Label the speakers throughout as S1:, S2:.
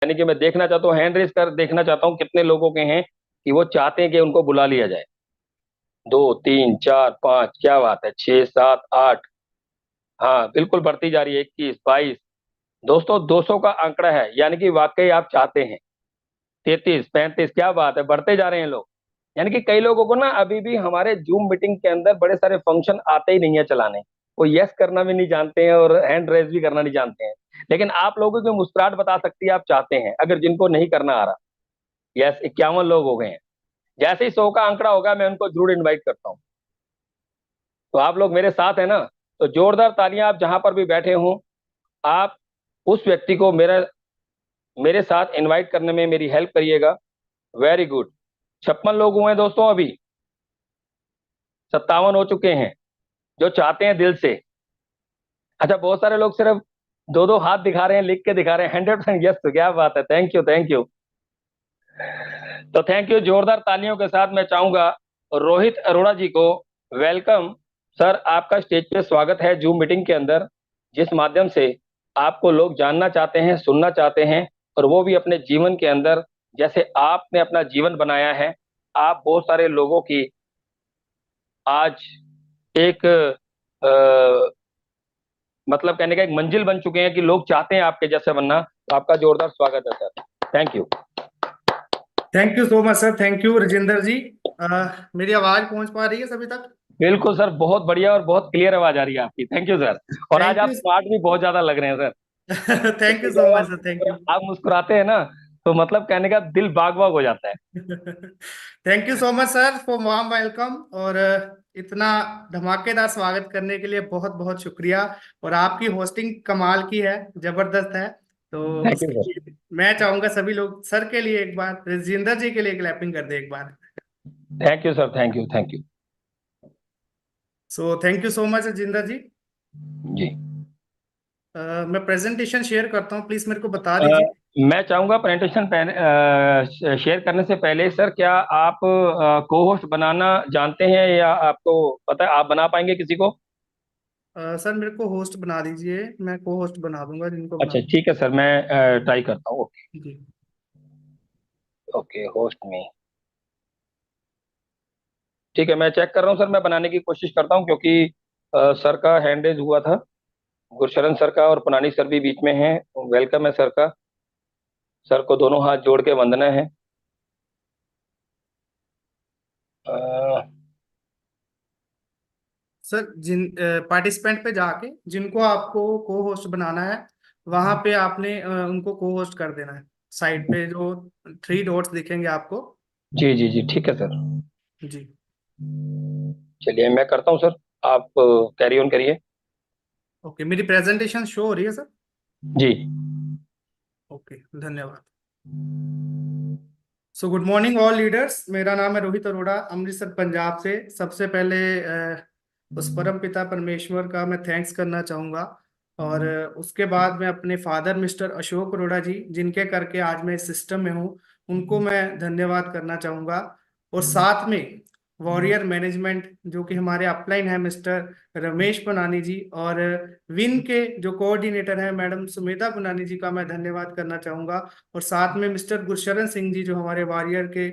S1: यानी कि मैं देखना चाहता हूँ, हैंड रेस कर देखना चाहता हूँ कितने लोगों के हैं कि वो चाहते हैं कि उनको बुला लिया जाए। 2 3 4 5, क्या बात है, 6 7 8। हाँ बिल्कुल बढ़ती जा रही है, 21 22। दोस्तों 200 का आंकड़ा है, यानी कि वाकई आप चाहते हैं। 33 35, क्या बात है, बढ़ते जा रहे हैं लोग। यानी कि कई लोगों को ना अभी भी हमारे जूम मीटिंग के अंदर बड़े सारे फंक्शन आते ही नहीं है चलाने। वो यस करना भी नहीं जानते हैं और हैंड रेज भी करना नहीं जानते हैं। लेकिन आप लोगों की मुस्कुराहट बता सकती है आप चाहते हैं, अगर जिनको नहीं करना आ रहा। यस, 51 लोग हो गए हैं। जैसे ही 100 का आंकड़ा होगा मैं उनको जरूर इन्वाइट करता हूँ। तो आप लोग मेरे साथ है ना? तो जोरदार तालियां आप जहां पर भी बैठे हों। आप उस व्यक्ति को मेरे साथ इनवाइट करने में मेरी हेल्प करिएगा। Very good. 56 लोग हुए हैं दोस्तों अभी। 57 हो चुके हैं जो चाहते हैं दिल से। अच्छा, बहुत सारे लोग सिर्फ दो दो हाथ दिखा रहे हैं, लिख के दिखा रहे हैं 100% यस। तो क्या बात है, थैंक यू थैंक यू। तो थैंक यू, जोरदार तालियों के साथ मैं चाहूंगा रोहित अरोड़ा जी को। वेलकम सर, आपका स्टेज पे स्वागत है जूम मीटिंग के अंदर, जिस माध्यम से आपको लोग जानना चाहते हैं, सुनना चाहते हैं, और वो भी अपने जीवन के अंदर, जैसे आपने अपना जीवन बनाया है। आप बहुत सारे लोगों की आज एक मतलब कहने का एक मंजिल बन चुके हैं कि लोग चाहते हैं आपके जैसे बनना। तो आपका जोरदार स्वागत है सर। Thank you.
S2: Thank you so much sir. Thank you Rajendra ji. मेरी आवाज पहुंच पा रही है सभी तक?
S1: बिल्कुल सर, बहुत बढ़िया और बहुत क्लियर आवाज आ रही है आपकी। Thank you sir. और आज
S2: थैंक
S1: आप
S2: यू।
S1: स्मार्ट भी बहुत ज्यादा लग रहे हैं सर।
S2: थैंक यू
S1: क्योंकि
S2: सो
S1: जब
S2: मच सर। Thank you.
S1: आप मुस्कुराते हैं ना, तो मतलब कहने का दिल बाग बाग हो जाता है।
S2: Thank you so much sir for warm welcome. और इतना धमाकेदार स्वागत करने के लिए बहुत बहुत शुक्रिया। और आपकी होस्टिंग कमाल की है, जबरदस्त है। तो
S1: थैंक यू
S2: उसके
S1: सर।
S2: लिए मैं चाहूंगा सभी लोग सर के लिए एक बार, राजेंद्र जी के लिए क्लैपिंग कर दे एक बार।
S1: Thank you sir. Thank you thank you.
S2: So thank you so much Rajendra ji.
S1: जी।
S2: मैं प्रेजेंटेशन शेयर करता हूँ, प्लीज मेरे को बता
S1: अ,
S2: दीजिए।
S1: मैं चाहूंगा प्रेजेंटेशन शेयर करने से पहले सर, क्या आप को होस्ट बनाना जानते हैं, या आपको पता है आप बना पाएंगे किसी को?
S2: सर मेरे को होस्ट बना दीजिए, मैं को होस्ट बना दूंगा जिनको
S1: अच्छा
S2: बनाना।
S1: ठीक है सर, मैं ट्राई करता हूँ। ओके।
S2: जी।
S1: ओके, होस्ट में। ठीक है, मैं चेक कर रहा हूँ सर, मैं बनाने की कोशिश करता हूँ, क्योंकि सर का हैंड रेज हुआ था। गुरशरण सर का और पुनानी सर भी बीच में हैं। वेलकम है सर का। सर को दोनों हाथ जोड़ के वंदना है। अ,
S2: सर जिन पार्टिसिपेंट पे जाके जिनको आपको को होस्ट बनाना है, वहां पे आपने उनको को होस्ट कर देना है। साइड पे जो 3 डॉट्स दिखेंगे आपको।
S1: जी जी जी, ठीक है सर।
S2: जी।
S1: चलिए मैं करता हूँ सर, आप कैरी ऑन करिए।
S2: ओके, मेरी प्रेजेंटेशन शो हो रही है सर?
S1: जी।
S2: ओके, धन्यवाद। So good morning all leaders. मेरा नाम है रोहित अरोड़ा, अमृतसर पंजाब से। सबसे पहले उस परम पिता परमेश्वर का मैं थैंक्स करना चाहूँगा। और उसके बाद मैं अपने फादर मिस्टर अशोक अरोड़ा जी, जिनके करके आज मैं इस सिस्टम में हूँ, उनको मैं धन्यवाद करना चाहूँगा। और साथ में वॉरियर मैनेजमेंट, जो कि हमारे अपलाइन है, मिस्टर रमेश पुनानी जी, और विन के जो कोऑर्डिनेटर है मैडम सुमेधा पुनानी जी का मैं धन्यवाद करना चाहूँगा। और साथ में मिस्टर गुरशरण सिंह जी, जो हमारे वॉरियर के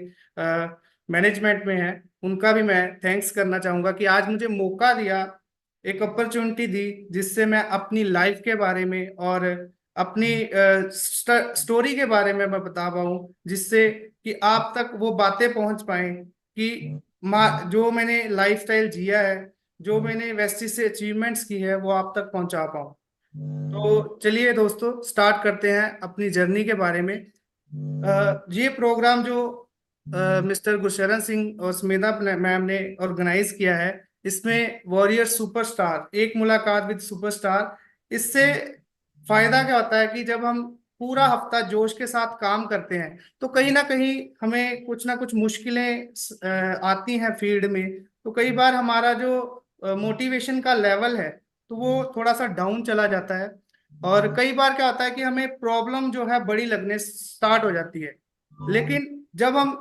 S2: मैनेजमेंट में हैं, उनका भी मैं थैंक्स करना चाहूँगा कि आज मुझे मौका दिया, एक अपॉर्चुनिटी दी, जिससे मैं अपनी लाइफ के बारे में और अपनी स्टोरी के बारे में मैं बता पाऊँ, जिससे कि आप तक वो बातें पहुंच पाए कि जो मैंने लाइफस्टाइल जिया है, जो मैंने वेस्टी से अचीवमेंट्स की है, वो आप तक पहुंचा पाऊँ। तो चलिए दोस्तों, स्टार्ट करते हैं अपनी जर्नी के बारे में। ये प्रोग्राम जो मिस्टर गुरशरण सिंह और स्मिता मैम ने ऑर्गेनाइज किया है, इसमें वॉरियर सुपरस्टार, एक मुलाकात विद सुपरस्टार, इससे फायदा क्या होता है कि जब हम पूरा हफ्ता जोश के साथ काम करते हैं, तो कहीं ना कहीं हमें कुछ ना कुछ मुश्किलें आती हैं फील्ड में। तो कई बार हमारा जो मोटिवेशन का लेवल है, तो वो थोड़ा सा डाउन चला जाता है। और कई बार क्या होता है कि हमें प्रॉब्लम जो है बड़ी लगने स्टार्ट हो जाती है। लेकिन जब हम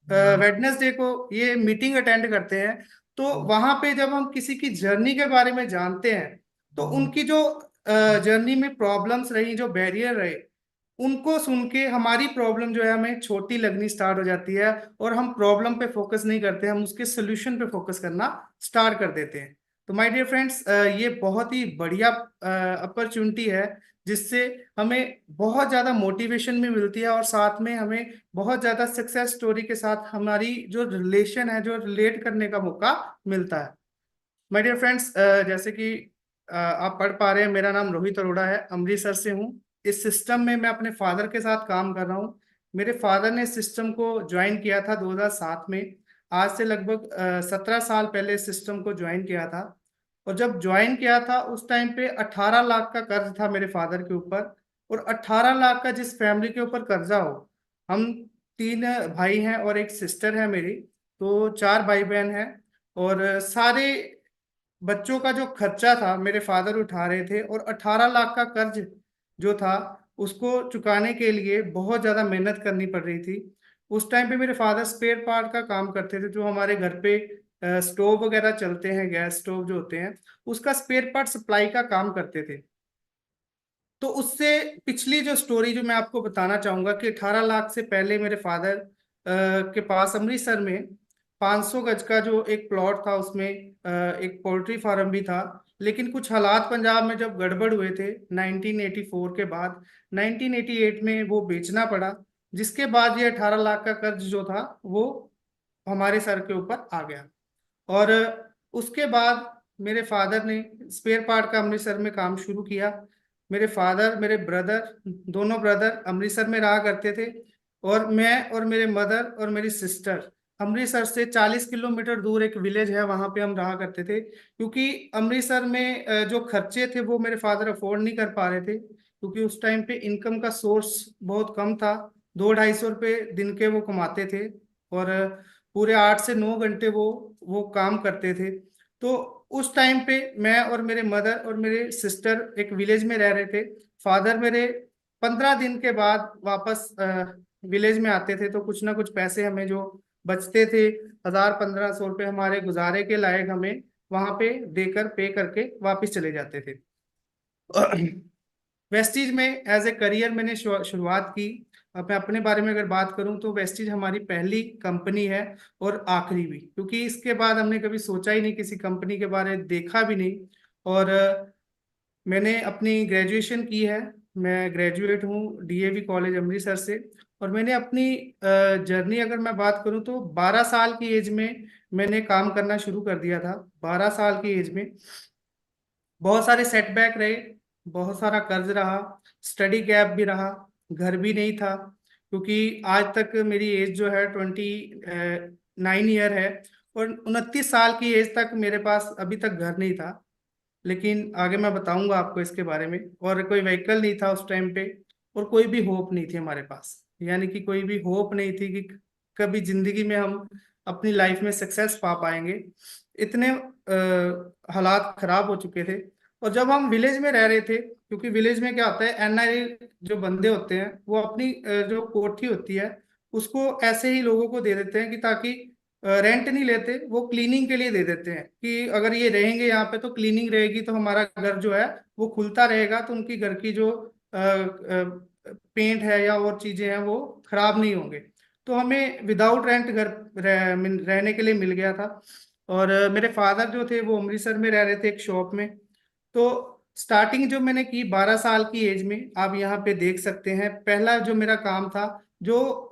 S2: वेडनेसडे को ये मीटिंग अटेंड करते हैं, तो वहां पे जब हम किसी की जर्नी के बारे में जानते हैं, तो उनकी जो जर्नी में प्रॉब्लम्स रही, जो बैरियर रहे, उनको सुन के हमारी प्रॉब्लम जो है हमें छोटी लगनी स्टार्ट हो जाती है, और हम प्रॉब्लम पे फोकस नहीं करते, हम उसके सोल्यूशन पे फोकस करना स्टार्ट कर देते हैं। तो माय डियर फ्रेंड्स, ये बहुत ही बढ़िया अपॉर्चुनिटी है, जिससे हमें बहुत ज़्यादा मोटिवेशन भी मिलती है, और साथ में हमें बहुत ज़्यादा सक्सेस स्टोरी के साथ हमारी जो रिलेशन है, जो रिलेट करने का मौका मिलता है। माय डियर फ्रेंड्स, जैसे कि आप पढ़ पा रहे हैं, मेरा नाम रोहित अरोड़ा है, अमृतसर से हूँ। इस सिस्टम में मैं अपने फादर के साथ काम कर रहा हूँ। मेरे फादर ने इस सिस्टम को ज्वाइन किया था 2007 में। आज से लगभग 17 साल पहले इस सिस्टम को ज्वाइन किया था। और जब ज्वाइन किया था उस टाइम पे 18 लाख का कर्ज था मेरे फादर के ऊपर। और 18 लाख का जिस फैमिली के ऊपर कर्जा हो, हम 3 भाई हैं और एक सिस्टर है मेरी, तो 4 भाई बहन हैं। और सारे बच्चों का जो खर्चा था मेरे फादर उठा रहे थे, और 18 लाख का कर्ज जो था उसको चुकाने के लिए बहुत ज़्यादा मेहनत करनी पड़ रही थी। उस टाइम पे मेरे फादर स्पेयर पार्ट का काम करते थे, जो हमारे घर पे स्टोव वगैरह चलते हैं, गैस स्टोव जो होते हैं, उसका स्पेयर पार्ट सप्लाई का काम करते थे। तो उससे पिछली जो स्टोरी जो मैं आपको बताना चाहूंगा कि 18 लाख से पहले मेरे फादर के पास अमृतसर में 500 गज का जो एक प्लॉट था, उसमें एक पोल्ट्री फार्म भी था। लेकिन कुछ हालात पंजाब में जब गड़बड़ हुए थे 1984 के बाद, 1988 में वो बेचना पड़ा, जिसके बाद ये 18 लाख का कर्ज जो था वो हमारे सर के ऊपर आ गया। और उसके बाद मेरे फादर ने स्पेयर पार्ट का अमृतसर में काम शुरू किया। मेरे फादर, मेरे ब्रदर, दोनों ब्रदर अमृतसर में रहा करते थे। और मैं और मेरे मदर और मेरी सिस्टर अमृतसर से 40 किलोमीटर दूर एक विलेज है, वहां पे हम रहा करते थे। क्योंकि अमृतसर में जो खर्चे थे वो मेरे फादर अफोर्ड नहीं कर पा रहे थे, क्योंकि उस टाइम पे इनकम का सोर्स बहुत कम था। 200-250 रुपये दिन के वो कमाते थे, और पूरे 8 से 9 घंटे वो काम करते थे। तो उस टाइम पे मैं और मेरे मदर और मेरे सिस्टर एक विलेज में रह रहे थे। फादर मेरे 15 दिन के बाद वापस विलेज में आते थे, तो कुछ ना कुछ पैसे हमें जो बचते थे, 1000-1500 रुपये हमारे गुजारे के लायक, हमें वहां पे देकर पे करके वापस चले जाते थे। वेस्टीज में एज ए करियर मैंने शुरुआत की। अब मैं अपने बारे में अगर बात करूं तो वेस्टीज हमारी पहली कंपनी है, और आखिरी भी, क्योंकि इसके बाद हमने कभी सोचा ही नहीं, किसी कंपनी के बारे में देखा भी नहीं। और मैंने अपनी ग्रेजुएशन की है। मैं ग्रेजुएट हूँ डीएवी कॉलेज अमृतसर से। और मैंने अपनी जर्नी अगर मैं बात करूँ तो 12 साल की एज में मैंने काम करना शुरू कर दिया था। 12 साल की एज में बहुत सारे सेटबैक रहे, बहुत सारा कर्ज रहा, स्टडी गैप भी रहा, घर भी नहीं था। क्योंकि आज तक मेरी एज जो है 29 ईयर है, और 29 साल की एज तक मेरे पास अभी तक घर नहीं था। लेकिन आगे मैं बताऊंगा आपको इसके बारे में। और कोई व्हीकल नहीं था उस टाइम पे, और कोई भी होप नहीं थी हमारे पास, यानी कि कोई भी होप नहीं थी कि कभी जिंदगी में हम अपनी लाइफ में सक्सेस पा पाएंगे। इतने हालात खराब हो चुके थे। और जब हम विलेज में रह रहे थे, क्योंकि विलेज में क्या होता है, एनआरआई जो बंदे होते हैं वो अपनी जो कोठी होती है उसको ऐसे ही लोगों को दे देते हैं, कि ताकि रेंट नहीं लेते, वो क्लीनिंग के लिए दे देते हैं, कि अगर ये रहेंगे यहाँ पे तो क्लीनिंग रहेगी, तो हमारा घर जो है वो खुलता रहेगा, तो उनकी घर की जो पेंट है या और चीजें हैं वो खराब नहीं होंगे। तो हमें विदाउट रेंट घर रहने के लिए मिल गया था। और मेरे फादर जो थे वो अमृतसर में रह रहे थे एक शॉप में। तो स्टार्टिंग जो मैंने की 12 साल की एज में, आप यहाँ पे देख सकते हैं, पहला जो मेरा काम था, जो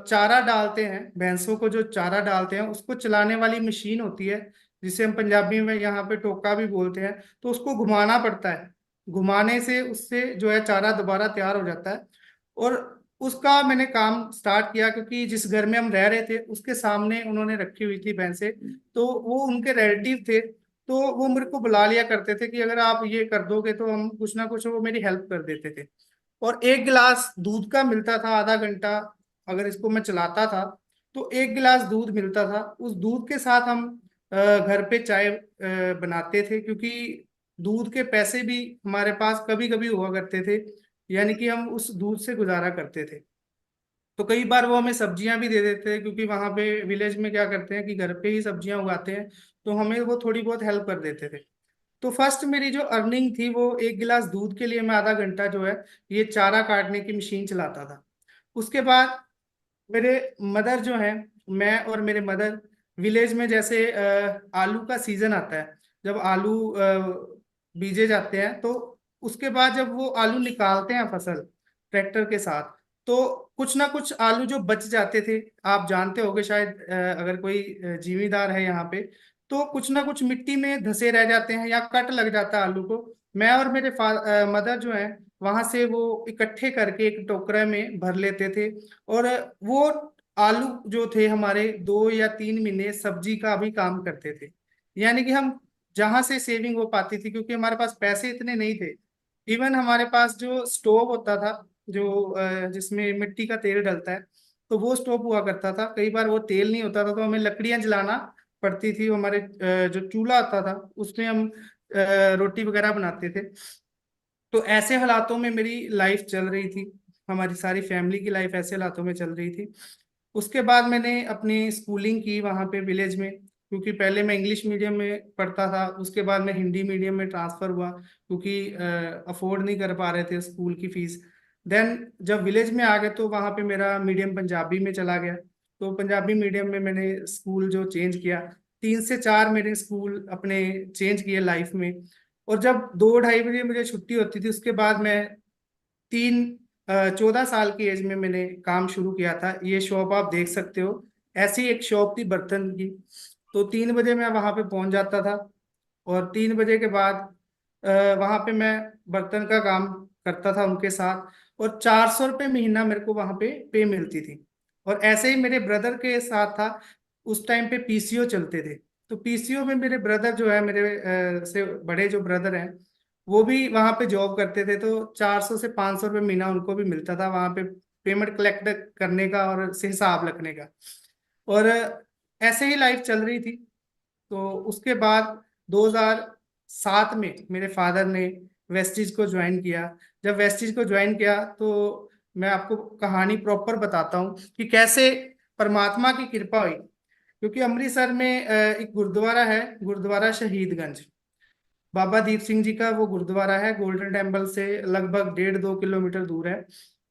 S2: चारा डालते हैं, भैंसों को जो चारा डालते हैं उसको चलाने वाली मशीन होती है, जिसे हम पंजाबी में यहाँ पे टोका भी बोलते हैं। तो उसको घुमाना पड़ता है, घुमाने से उससे जो है चारा दोबारा तैयार हो जाता है। और उसका मैंने काम स्टार्ट किया, क्योंकि जिस घर में हम रह रहे थे उसके सामने उन्होंने रखी हुई थी भैंसें, तो वो उनके रिलेटिव थे। तो वो मेरे को बुला लिया करते थे कि अगर आप ये कर दोगे तो हम कुछ ना कुछ, वो मेरी हेल्प कर देते थे। और एक गिलास दूध का मिलता था, आधा घंटा अगर इसको मैं चलाता था तो एक गिलास दूध मिलता था। उस दूध के साथ हम घर पे चाय बनाते थे, क्योंकि दूध के पैसे भी हमारे पास कभी कभी हुआ करते थे, यानी कि हम उस दूध से गुजारा करते थे। तो कई बार वो हमें सब्जियां भी दे देते हैं, क्योंकि वहां पे विलेज में क्या करते हैं कि घर पे ही सब्जियां उगाते हैं, तो हमें वो थोड़ी बहुत हेल्प कर देते थे। तो फर्स्ट मेरी जो अर्निंग थी वो 1 गिलास दूध के लिए मैं आधा घंटा जो है ये चारा काटने की मशीन चलाता था। उसके बाद मेरे मदर जो है, मैं और मेरे मदर विलेज में जैसे आलू का सीजन आता है, जब आलू बीजे जाते हैं, तो उसके बाद जब वो आलू निकालते हैं फसल ट्रैक्टर के साथ, तो कुछ ना कुछ आलू जो बच जाते थे, आप जानते होंगे शायद, अगर कोई जिम्मेदार है यहाँ पे, तो कुछ ना कुछ मिट्टी में धंसे रह जाते हैं या कट लग जाता है आलू को। मैं और मेरे मदर जो है वहां से वो इकट्ठे करके एक टोकरे में भर लेते थे। और वो आलू जो थे हमारे 2 या 3 महीने सब्जी का भी काम करते थे। यानी कि हम जहां से सेविंग हो पाती थी, क्योंकि हमारे पास पैसे इतने नहीं थे। इवन हमारे पास जो स्टोव होता था, जो जिसमें मिट्टी का तेल डलता है, तो वो स्टोव हुआ करता था। कई बार वो तेल नहीं होता था तो हमें लकड़ियां जलाना पड़ती थी। हमारे जो चूल्हा होता था उसमें हम रोटी वगैरह बनाते थे। तो ऐसे हालातों में मेरी लाइफ चल रही थी, हमारी सारी फैमिली की लाइफ ऐसे हालातों में चल रही थी। उसके बाद मैंने अपनी स्कूलिंग की वहाँ पे विलेज में, क्योंकि पहले मैं इंग्लिश मीडियम में पढ़ता था, उसके बाद मैं हिंदी मीडियम में ट्रांसफ़र हुआ, क्योंकि अफोर्ड नहीं कर पा रहे थे स्कूल की फीस। देन जब विलेज में आ गए तो वहाँ पे मेरा मीडियम पंजाबी में चला गया। तो पंजाबी मीडियम में मैंने स्कूल जो चेंज किया, 3 से 4 मैंने स्कूल अपने चेंज किए लाइफ में। और जब 2 ढाई बजे मुझे छुट्टी होती थी, उसके बाद मैं 14 साल की एज में मैंने काम शुरू किया था। ये शॉप आप देख सकते हो, ऐसी एक शॉप थी बर्तन की। तो 3 बजे मैं वहां पे पहुंच जाता था, और 3 बजे के बाद वहां पे मैं बर्तन का काम करता था उनके साथ। और 400 रुपये महीना मेरे को वहां पे मिलती थी। और ऐसे ही मेरे ब्रदर के साथ था, उस टाइम पे पीसीओ चलते थे। तो पीसीओ में मेरे ब्रदर जो है, मेरे से बड़े जो ब्रदर हैं, वो भी वहां पे जॉब करते थे। तो 400 से 500 रुपये महीना उनको भी मिलता था वहां पे, पेमेंट कलेक्ट करने का और से हिसाब रखने का। और ऐसे ही लाइफ चल रही थी। तो उसके बाद 2007 में मेरे फादर ने वेस्टिज को ज्वाइन किया। जब वेस्टिज को ज्वाइन किया तो मैं आपको कहानी प्रॉपर बताता हूँ कि कैसे परमात्मा की कृपा हुई। क्योंकि अमृतसर में एक गुरुद्वारा है, गुरुद्वारा शहीदगंज। बाबा दीप सिंह जी का वो गुरुद्वारा है, गोल्डन टेम्पल से लगभग 1.5-2 किलोमीटर दूर है।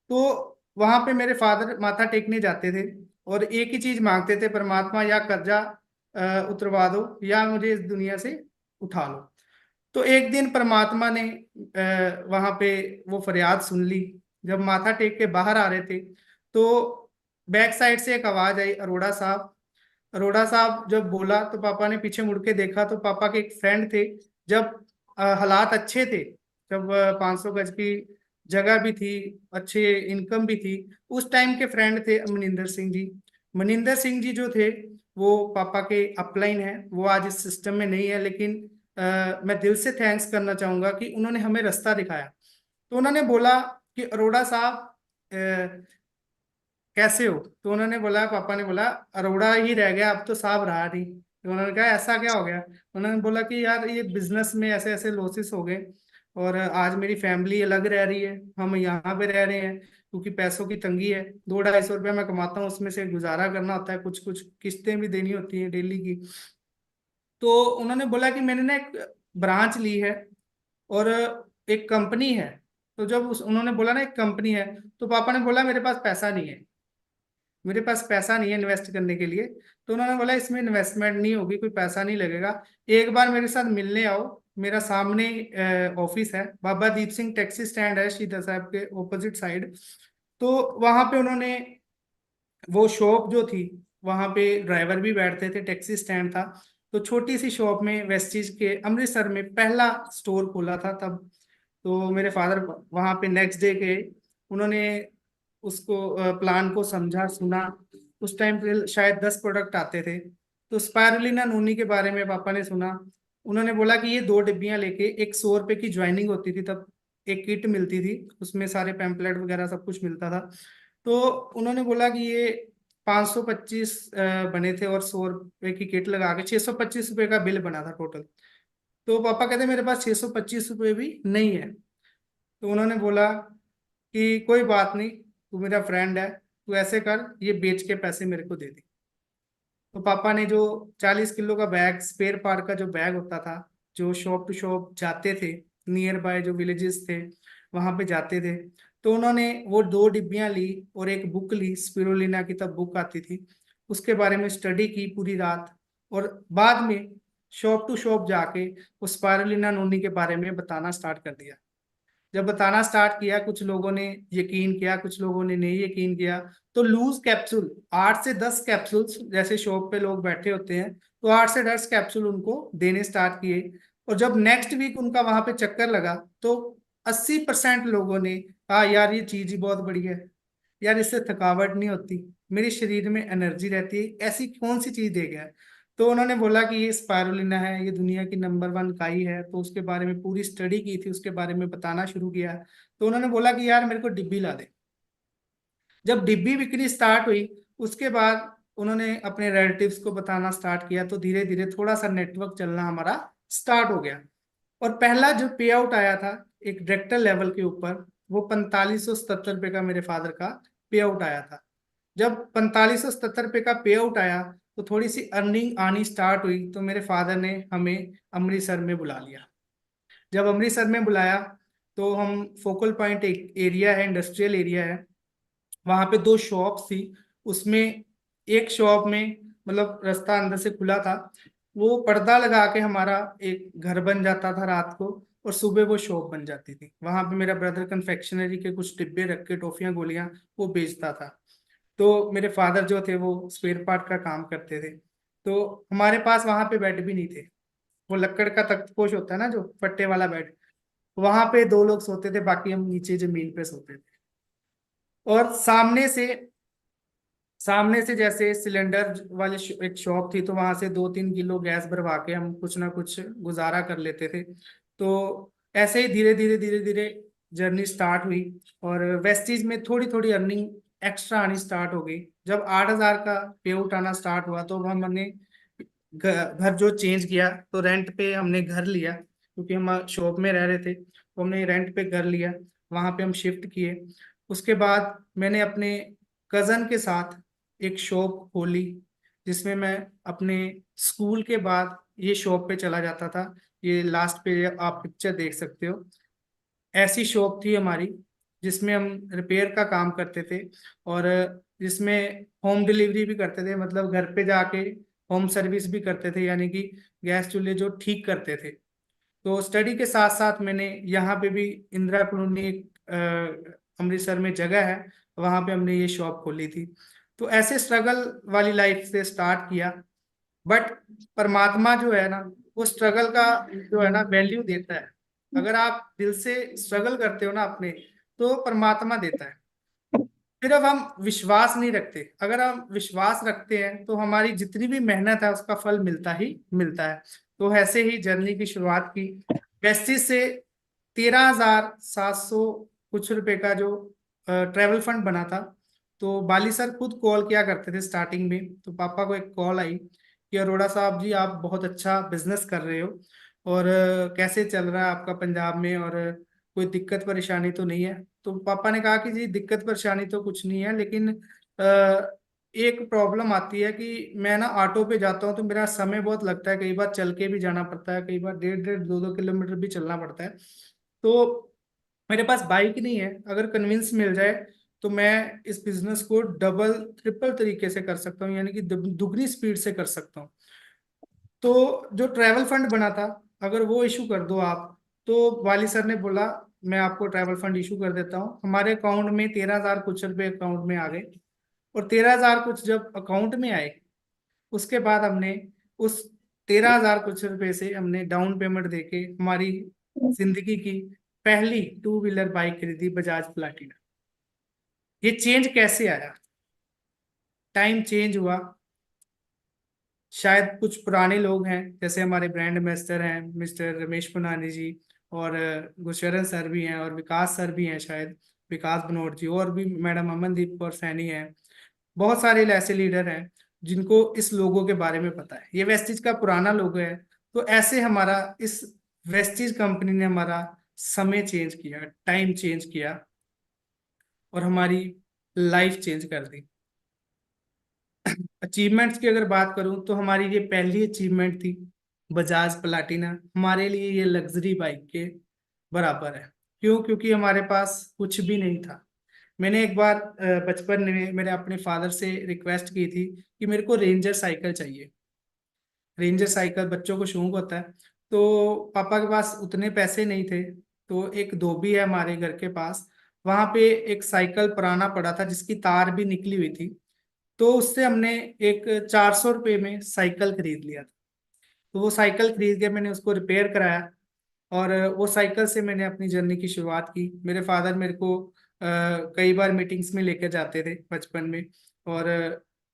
S2: तो वहां पे मेरे फादर माथा टेकने जाते थे, और एक ही चीज मांगते थे, परमात्मा या कर्जा उतरवा दो या मुझे इस दुनिया से उठा लो। तो एक दिन परमात्मा ने वहां पे वो फरियाद सुन ली। जब माथा टेक के बाहर आ रहे थे, तो बैक साइड से एक आवाज आई, अरोड़ा साहब। अरोड़ा साहब जब बोला तो पापा ने पीछे मुड़ के देखा, तो पापा के एक फ्रेंड थे। जब हालात अच्छे थे, जब 500 गज की जगह भी थी, अच्छे इनकम भी थी, उस टाइम के फ्रेंड थे मनिंदर सिंह जी। मनिंदर सिंह जी जो थे, वो पापा के अपलाइन है, वो आज इस सिस्टम में नहीं है, लेकिन मैं दिल से थैंक्स करना चाहूंगा कि उन्होंने हमें रास्ता दिखाया। तो उन्होंने बोला कि अरोड़ा साहब कैसे हो। तो उन्होंने बोला, पापा ने बोला, अरोड़ा ही रह गया, अब तो साहब रहा नहीं। तो उन्होंने कहा ऐसा क्या हो गया। उन्होंने बोला कि यार ये बिजनेस में ऐसे ऐसे लॉसेस हो गए, और आज मेरी फैमिली अलग रह रही है, हम यहाँ पे रह रहे हैं, क्योंकि पैसों की तंगी है। 200-250 रुपया मैं कमाता हूँ, उसमें से गुजारा करना होता है, कुछ कुछ किस्तें भी देनी होती हैं डेली की। तो उन्होंने बोला कि मैंने ना एक ब्रांच ली है, और एक कंपनी है। तो जब उन्होंने बोला ना एक कंपनी है, तो पापा ने बोला मेरे पास पैसा नहीं है, मेरे पास पैसा नहीं है इन्वेस्ट करने के लिए। तो उन्होंने बोला इसमें इन्वेस्टमेंट नहीं होगी, कोई पैसा नहीं लगेगा, एक बार मेरे साथ मिलने आओ। मेरा सामने ऑफिस है, बाबा दीप सिंह टैक्सी स्टैंड है सीधा साहब के ऑपोजिट साइड। तो वहां पे उन्होंने वो शॉप जो थी, वहां पे ड्राइवर भी बैठते थे, टैक्सी स्टैंड था। तो छोटी सी शॉप में वेस्टीज के अमृतसर में पहला स्टोर खोला था तब। तो मेरे फादर वहां पे नेक्स्ट डे गए, उन्होंने उसको प्लान को समझा सुना। उस टाइम पे शायद 10 प्रोडक्ट आते थे। तो स्पायरुलिना नोनी के बारे में पापा ने सुना। उन्होंने बोला कि ये 2 डिब्बियां लेके, एक 100 रुपए की ज्वाइनिंग होती थी तब, एक किट मिलती थी, उसमें सारे पैम्पलेट वगैरह सब कुछ मिलता था। तो उन्होंने बोला कि ये 525 बने थे, और 100 रुपए की किट लगा के 625 रुपये का बिल बना था टोटल। तो पापा कहते मेरे पास 625 रुपये भी नहीं है। तो उन्होंने बोला कि कोई बात नहीं, तू मेरा फ्रेंड है, तू ऐसे कर, ये बेच के पैसे मेरे को दे दे। तो पापा ने जो 40 किलो का बैग, स्पेयर पार्ट का जो बैग होता था, जो शॉप टू शॉप जाते थे, नियर बाय जो विलेजेस थे वहां पे जाते थे। तो उन्होंने वो 2 डिब्बियां ली और एक बुक ली, स्पिरुलिना की तब बुक आती थी, उसके बारे में स्टडी की पूरी रात। और बाद में शॉप टू शॉप जाके उस स्पाइरुलिना नोनी के बारे में बताना स्टार्ट कर दिया। जब बताना स्टार्ट किया, कुछ लोगों ने यकीन किया, कुछ लोगों ने नहीं यकीन किया। तो लूज कैप्सूल 8 से 10 कैप्सूल्स, जैसे शॉप पे लोग बैठे होते हैं, तो 8 से 10 कैप्सूल उनको देने स्टार्ट किए। और जब नेक्स्ट वीक उनका वहां पे चक्कर लगा, तो 80% लोगों ने कहा यार ये चीज ही बहुत बढ़िया है, यार इससे थकावट नहीं होती, मेरे शरीर में एनर्जी रहती है, ऐसी कौन सी चीज दे गया है। तो उन्होंने बोला कि ये स्पायरुलिना है, ये दुनिया की नंबर 1 काई है। तो उसके बारे में पूरी स्टडी की थी, उसके बारे में बताना शुरू किया। तो उन्होंने बोला कि यार मेरे को डिब्बी ला दे। जब डिब्बी बिक्री स्टार्ट हुई, उसके बाद उन्होंने अपने रिलेटिव्स को बताना स्टार्ट किया, तो धीरे धीरे थोड़ा सा नेटवर्क चलना हमारा स्टार्ट हो गया। और पहला जो पे आउट आया था एक डायरेक्टर लेवल के ऊपर, वो 4577 रुपये का मेरे फादर का पे आउट आया था। जब 4577 रुपये का पे आउट आया, तो थोड़ी सी अर्निंग आनी स्टार्ट हुई, तो मेरे फादर ने हमें अमृतसर में बुला लिया। जब अमृतसर में बुलाया, तो हम फोकल पॉइंट, एक एरिया है, इंडस्ट्रियल एरिया है, वहां पे 2 शॉप्स थी। उसमें एक शॉप में मतलब रास्ता अंदर से खुला था, वो पर्दा लगा के हमारा एक घर बन जाता था रात को, और सुबह वो शॉप बन जाती थी। वहां पे मेरा ब्रदर कन्फेक्शनरी के कुछ डिब्बे रख के टॉफियां गोलियां वो बेचता था। तो मेरे फादर जो थे वो स्पेयर पार्ट का काम करते थे। तो हमारे पास वहां पे बेड भी नहीं थे, वो लकड़ का तख्तपोश होता है ना, जो फट्टे वाला बेड, वहां पे 2 लोग सोते थे, बाकी हम नीचे जमीन पे सोते थे। और सामने से जैसे सिलेंडर वाले एक शॉप थी, तो वहां से 2-3 किलो गैस भरवा के हम कुछ ना कुछ गुजारा कर लेते थे। तो ऐसे ही धीरे धीरे धीरे धीरे जर्नी स्टार्ट हुई, और वेस्टीज में थोड़ी थोड़ी अर्निंग एक्स्ट्रा आनी स्टार्ट हो गई। जब 8,000 का पे आउट आना स्टार्ट हुआ, तो हमने घर जो चेंज किया, तो रेंट पे हमने घर लिया, क्योंकि हम शॉप में रह रहे थे, तो हमने रेंट पे घर लिया, वहां पे हम शिफ्ट किए। उसके बाद मैंने अपने कजन के साथ एक शॉप खोली, जिसमें मैं अपने स्कूल के बाद ये शॉप पे चला जाता था। ये लास्ट पे आप पिक्चर देख सकते हो, ऐसी शॉप थी हमारी, जिसमें हम रिपेयर का काम करते थे, और जिसमें होम डिलीवरी भी करते थे, मतलब घर पे जाके होम सर्विस भी करते थे, यानी कि गैस चूल्हे जो ठीक करते थे। तो स्टडी के साथ साथ मैंने यहाँ पे भी इंदिरा कॉलोनी एक अमृतसर में जगह है, वहां पे हमने ये शॉप खोली थी। तो ऐसे स्ट्रगल वाली लाइफ से स्टार्ट किया। बट परमात्मा जो है ना, वो स्ट्रगल का जो है ना वैल्यू देता है। अगर आप दिल से स्ट्रगल करते हो ना अपने, तो परमात्मा देता है। सिर्फ हम विश्वास नहीं रखते, अगर हम विश्वास रखते हैं तो हमारी जितनी भी मेहनत है उसका फल मिलता ही मिलता है। तो ऐसे ही जर्नी की शुरुआत की, वेस्टिज से 13,700 कुछ रुपए का जो ट्रेवल फंड बना था। तो बाली सर खुद कॉल किया करते थे स्टार्टिंग में, तो पापा को एक कॉल आई कि अरोड़ा साहब जी, आप बहुत अच्छा बिजनेस कर रहे हो, और कैसे चल रहा है आपका पंजाब में, और कोई दिक्कत परेशानी तो नहीं है। तो पापा ने कहा कि जी दिक्कत परेशानी तो कुछ नहीं है, लेकिन एक प्रॉब्लम आती है कि मैं ना ऑटो पे जाता हूँ, तो मेरा समय बहुत लगता है, कई बार चल के भी जाना पड़ता है, कई बार 1.5-2 किलोमीटर भी चलना पड़ता है। तो मेरे पास बाइक नहीं है, अगर कन्विंस मिल जाए तो मैं इस बिजनेस को डबल ट्रिपल तरीके से कर सकता हूँ, यानी कि दुगनी स्पीड से कर सकता हूँ। तो जो ट्रैवल फंड बना था, अगर वो इशू कर दो आप। तो वाली सर ने बोला मैं आपको ट्रैवल फंड इशू कर देता हूँ। हमारे अकाउंट में 13,000 कुछ रुपए अकाउंट में आ गए। और 13,000 कुछ जब अकाउंट में आए, उसके बाद हमने उस 13,000 कुछ रुपए से हमने डाउन पेमेंट देके हमारी जिंदगी की पहली 2 व्हीलर बाइक खरीदी, बजाज प्लाटिना। ये चेंज कैसे आया? टाइम चेंज हुआ। शायद कुछ पुराने लोग हैं, जैसे हमारे ब्रांड एम्बेसडर हैं मिस्टर रमेश पुनानी जी, और गुरशरण सर भी हैं, और विकास सर भी हैं शायद, विकास बनोट जी, और भी मैडम अमनदीप कौर सैनी हैं। बहुत सारे ऐसे लीडर हैं जिनको इस लोगो के बारे में पता है। ये वेस्टिज का पुराना लोगो है। तो ऐसे हमारा इस वेस्टिज कंपनी ने हमारा समय चेंज किया, टाइम चेंज किया, और हमारी लाइफ चेंज कर दी। अचीवमेंट्स की अगर बात करूं, तो हमारी ये पहली अचीवमेंट थी बजाज प्लाटिना हमारे लिए ये लग्जरी बाइक के बराबर है। क्यों? क्योंकि हमारे पास कुछ भी नहीं था। मैंने एक बार बचपन में मेरे अपने फादर से रिक्वेस्ट की थी कि मेरे को रेंजर साइकिल चाहिए। रेंजर साइकिल बच्चों को शौक होता है। तो पापा के पास उतने पैसे नहीं थे। तो एक धोबी है हमारे घर के पास, वहां पे एक साइकिल पुराना पड़ा था जिसकी तार भी निकली हुई थी। तो उससे हमने एक 400 रुपये में साइकिल खरीद लिया था। तो वो साइकिल खरीद के मैंने उसको रिपेयर कराया, और वो साइकिल से मैंने अपनी जर्नी की शुरुआत की। मेरे फादर मेरे को कई बार मीटिंग्स में लेकर जाते थे बचपन में। और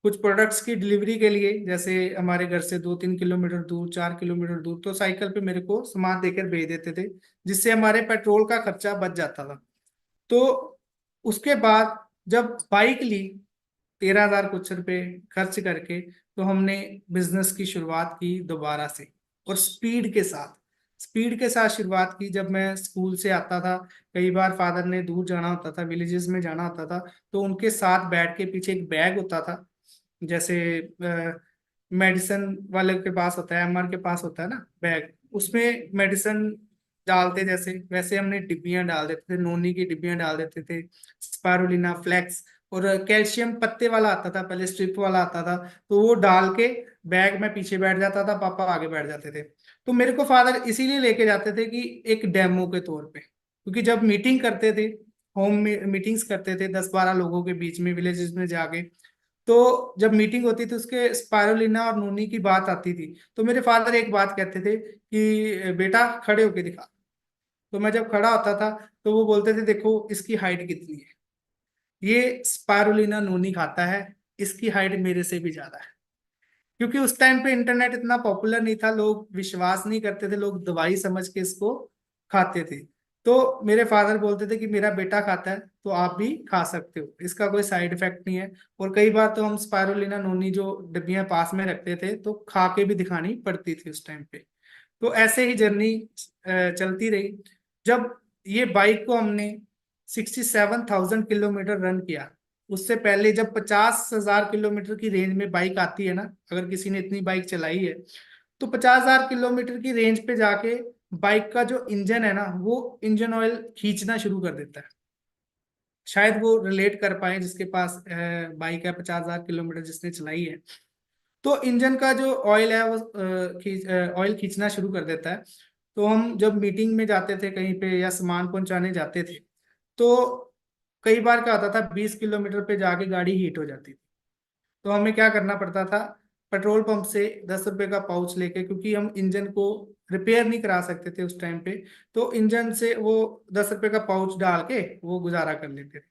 S2: कुछ प्रोडक्ट्स की डिलीवरी के लिए, जैसे हमारे घर से 2-3 किलोमीटर दूर, 4 किलोमीटर दूर, तो साइकिल पे मेरे को सामान देकर भेज देते थे, जिससे हमारे पेट्रोल का खर्चा बच जाता था। तो उसके बाद जब बाइक ली, 13,000 कुछ रुपए खर्च करके, तो हमने बिजनेस की शुरुआत की दोबारा से, और स्पीड के साथ शुरुआत की। जब मैं स्कूल से आता था, कई बार फादर ने दूर जाना होता था, विलेजेस में जाना होता था, तो उनके साथ बैठ के, पीछे एक बैग होता था, जैसे मेडिसिन वाले के पास होता है, एमआर के पास होता है ना बैग, उसमें मेडिसिन डालते, जैसे वैसे हमने डिब्बियां डाल देते थे, नोनी की डिब्बियां डाल देते थे, स्पारुलिना फ्लेक्स, और कैल्शियम पत्ते वाला आता था, पहले स्ट्रिप वाला आता था। तो वो डाल के बैग में पीछे बैठ जाता था, पापा आगे बैठ जाते थे। तो मेरे को फादर इसीलिए लेके जाते थे कि एक डेमो के तौर पे, क्योंकि जब मीटिंग करते थे, होम मीटिंग्स करते थे 10-12 लोगों के बीच में, विलेजेस में जाके, तो जब मीटिंग होती थी उसके स्पायरुलिना और नोनी की बात आती थी, तो मेरे फादर एक बात कहते थे कि बेटा खड़े होके दिखा। तो मैं जब खड़ा होता था, तो वो बोलते थे देखो इसकी हाइट कितनी है, ये स्पायरुलिना नोनी खाता है, इसकी हाइट मेरे से भी ज्यादा है। क्योंकि उस टाइम पे इंटरनेट इतना पॉपुलर नहीं था, लोग विश्वास नहीं करते थे, लोग दवाई समझ के इसको खाते थे। तो मेरे फादर बोलते थे कि मेरा बेटा खाता है तो आप भी खा सकते हो, इसका कोई साइड इफेक्ट नहीं है। और कई बार तो हम स्पायरुलिना नोनी जो डिब्बियां पास में रखते थे, तो खा के भी दिखानी पड़ती थी उस टाइम पे। तो ऐसे ही जर्नी चलती रही। जब ये बाइक को हमने 67,000 किलोमीटर रन किया, उससे पहले जब 50,000 किलोमीटर की रेंज में बाइक आती है ना, अगर किसी ने इतनी बाइक चलाई है, तो 50,000 किलोमीटर की रेंज पे जाके बाइक का जो इंजन है ना, वो इंजन ऑयल खींचना शुरू कर देता है। शायद वो रिलेट कर पाए जिसके पास बाइक है 50,000 किलोमीटर जिसने चलाई है। तो इंजन का जो ऑयल है वो ऑयल खींचना शुरू कर देता है। तो हम जब मीटिंग में जाते थे कहीं पे, या सामान पहुंचाने जाते थे, तो कई बार क्या होता था, 20 किलोमीटर पे जाके गाड़ी हीट हो जाती थी। तो हमें क्या करना पड़ता था, पेट्रोल पंप से 10 रुपए का पाउच लेके, क्योंकि हम इंजन को रिपेयर नहीं करा सकते थे उस टाइम पे, तो इंजन से वो 10 रुपए का पाउच डाल के वो गुजारा कर लेते थे।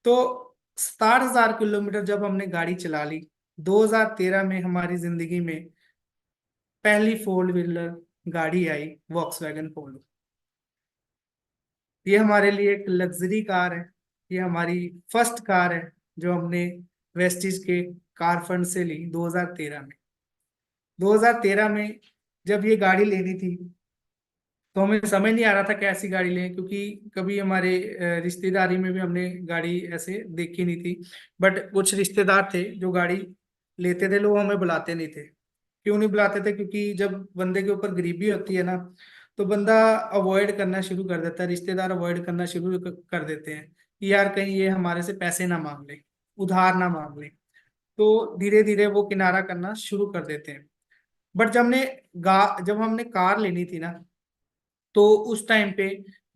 S2: तो 67,000 किलोमीटर जब हमने गाड़ी चला ली, 2013 में हमारी जिंदगी में पहली फोर व्हीलर गाड़ी आई, वॉक्सवैगन पोलो। ये हमारे लिए एक लग्जरी कार है। ये हमारी फर्स्ट कार है जो हमने वेस्टिज के कार फंड से ली 2013 में। 2013 में जब ये गाड़ी लेनी थी, तो हमें समझ नहीं आ रहा था कैसी गाड़ी लें, क्योंकि कभी हमारे रिश्तेदारी में भी हमने गाड़ी ऐसे देखी नहीं थी। बट कुछ रिश्तेदार थे जो गाड़ी लेते थे, लोग हमें बुलाते नहीं थे। क्यों नहीं बुलाते थे? क्योंकि जब बंदे के ऊपर गरीबी होती है ना, तो बंदा अवॉइड करना शुरू कर देता है, रिश्तेदार अवॉइड करना शुरू कर देते हैं कि यार कहीं ये हमारे से पैसे ना मांग ले, उधार ना मांग ले। तो धीरे धीरे वो किनारा करना शुरू कर देते हैं। बट जब हमने कार लेनी थी ना, तो उस टाइम पे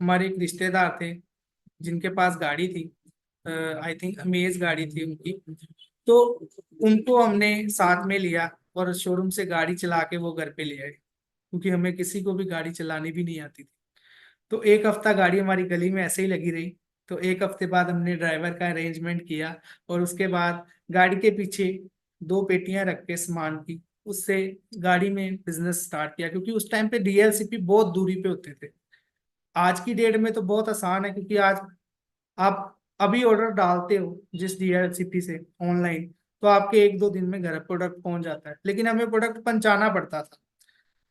S2: हमारे एक रिश्तेदार थे जिनके पास गाड़ी थी, आई थिंक अमेज गाड़ी थी उनकी। तो उनको हमने साथ में लिया, और शोरूम से गाड़ी चला के वो घर पे ले आए, क्योंकि हमें किसी को भी गाड़ी चलानी भी नहीं आती थी। तो एक हफ्ता गाड़ी हमारी गली में ऐसे ही लगी रही। तो एक हफ्ते बाद हमने ड्राइवर का अरेंजमेंट किया, और उसके बाद गाड़ी के पीछे 2 पेटियां रख के सामान की, उससे गाड़ी में बिजनेस स्टार्ट किया। क्योंकि उस टाइम पे डीएलसीपी बहुत दूरी पे होते थे। आज की डेट में तो बहुत आसान है, क्योंकि आज आप अभी ऑर्डर डालते हो जिस डीएलसीपी से ऑनलाइन, तो आपके 1-2 दिन में घर प्रोडक्ट पहुंच जाता है। लेकिन हमें प्रोडक्ट पहुंचाना पड़ता था।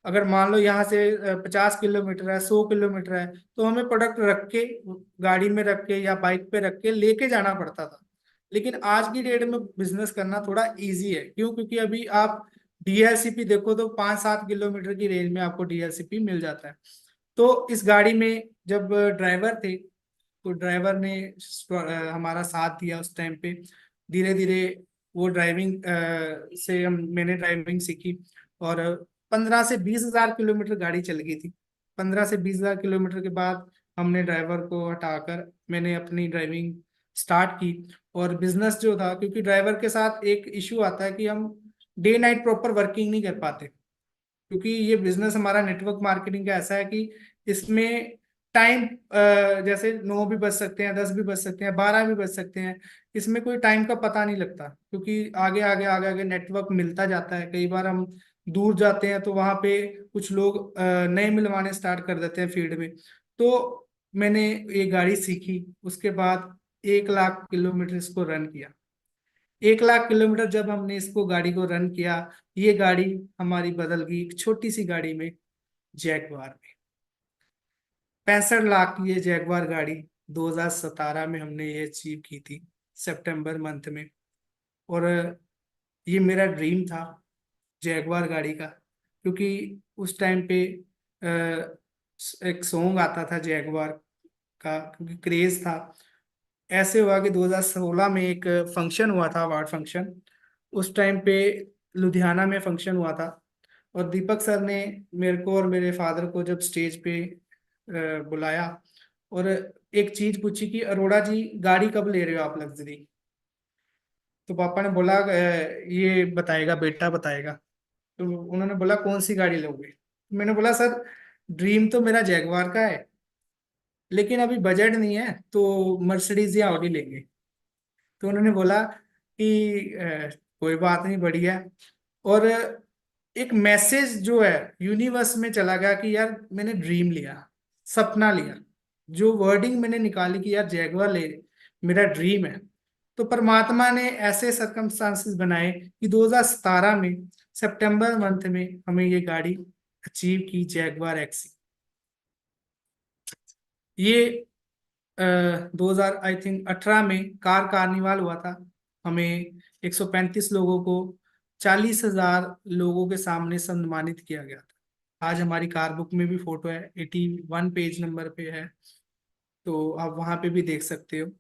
S2: अगर मान लो यहाँ से 50 किलोमीटर है, 100 किलोमीटर है, तो हमें प्रोडक्ट रख के, गाड़ी में रख के या बाइक पे रख के लेके जाना पड़ता था। लेकिन आज की डेट में बिजनेस करना थोड़ा इजी है। क्यों? क्योंकि अभी आप डीएलसीपी देखो तो 5-7 किलोमीटर की रेंज में आपको डीएलसीपी मिल जाता है। तो इस गाड़ी में जब ड्राइवर थे, तो ड्राइवर ने हमारा साथ दिया उस टाइम पे। धीरे धीरे वो ड्राइविंग से हम मैंने ड्राइविंग सीखी, और 15 से 20 हजार किलोमीटर गाड़ी चल गई थी। 15 से 20 हजार किलोमीटर के बाद हमने ड्राइवर को हटाकर मैंने अपनी ड्राइविंग स्टार्ट की। और बिजनेस जो था, क्योंकि ड्राइवर के साथ एक इशू आता है कि हम डे नाइट प्रॉपर वर्किंग नहीं कर पाते, क्योंकि ये बिजनेस हमारा नेटवर्क मार्केटिंग का ऐसा है कि इसमें टाइम जैसे 9 भी बज सकते हैं, 10 भी बज सकते हैं, 12 भी बज सकते हैं। इसमें कोई टाइम का पता नहीं लगता, क्योंकि आगे आगे आगे आगे नेटवर्क मिलता जाता है। कई बार हम दूर जाते हैं तो वहां पे कुछ लोग नए मिलवाने स्टार्ट कर देते हैं फील्ड में। तो मैंने ये गाड़ी सीखी, उसके बाद 1 लाख किलोमीटर इसको रन किया। 1 लाख किलोमीटर जब हमने इसको गाड़ी को रन किया, ये गाड़ी हमारी बदल गई एक छोटी सी गाड़ी में, जैगवार में। 65 लाख की ये जैगवार गाड़ी 2017 में हमने ये अचीव की थी, सितंबर मंथ में। और ये मेरा ड्रीम था जैगवार गाड़ी का, क्योंकि उस टाइम पे एक सॉन्ग आता था जैगवार का, क्योंकि क्रेज था। ऐसे हुआ कि 2016 में एक फंक्शन हुआ था, अवार्ड फंक्शन। उस टाइम पे लुधियाना में फंक्शन हुआ था, और दीपक सर ने मेरे को और मेरे फादर को जब स्टेज पे बुलाया, और एक चीज पूछी कि अरोड़ा जी गाड़ी कब ले रहे हो आप लग्जरी। तो पापा ने बोला ये बताएगा, बेटा बताएगा। तो उन्होंने बोला कौन सी गाड़ी लोगे। मैंने बोला सर ड्रीम तो मेरा जैगवार का है, लेकिन अभी बजट नहीं है, तो मर्सिडीज या ऑडी लेंगे। तो उन्होंने बोला कि कोई बात नहीं, बढ़िया। और एक मैसेज जो है यूनिवर्स में चला गया कि यार मैंने ड्रीम लिया, सपना लिया, जो वर्डिंग मैंने निकाली कि यार जैगवार ले, मेरा ड्रीम है। तो परमात्मा ने ऐसे सर्कमस्टांसेस बनाए कि 2017 में सितंबर मंथ में हमें ये गाड़ी अचीव की, जैगवार एक्सी। ये 2000 आई थिंक 18 में कार कार्निवाल हुआ था। हमें 135 लोगों को 40,000 लोगों के सामने सम्मानित किया गया था। आज हमारी कार बुक में भी फोटो है, 81 पेज नंबर पे है, तो आप वहां पे भी देख सकते हो।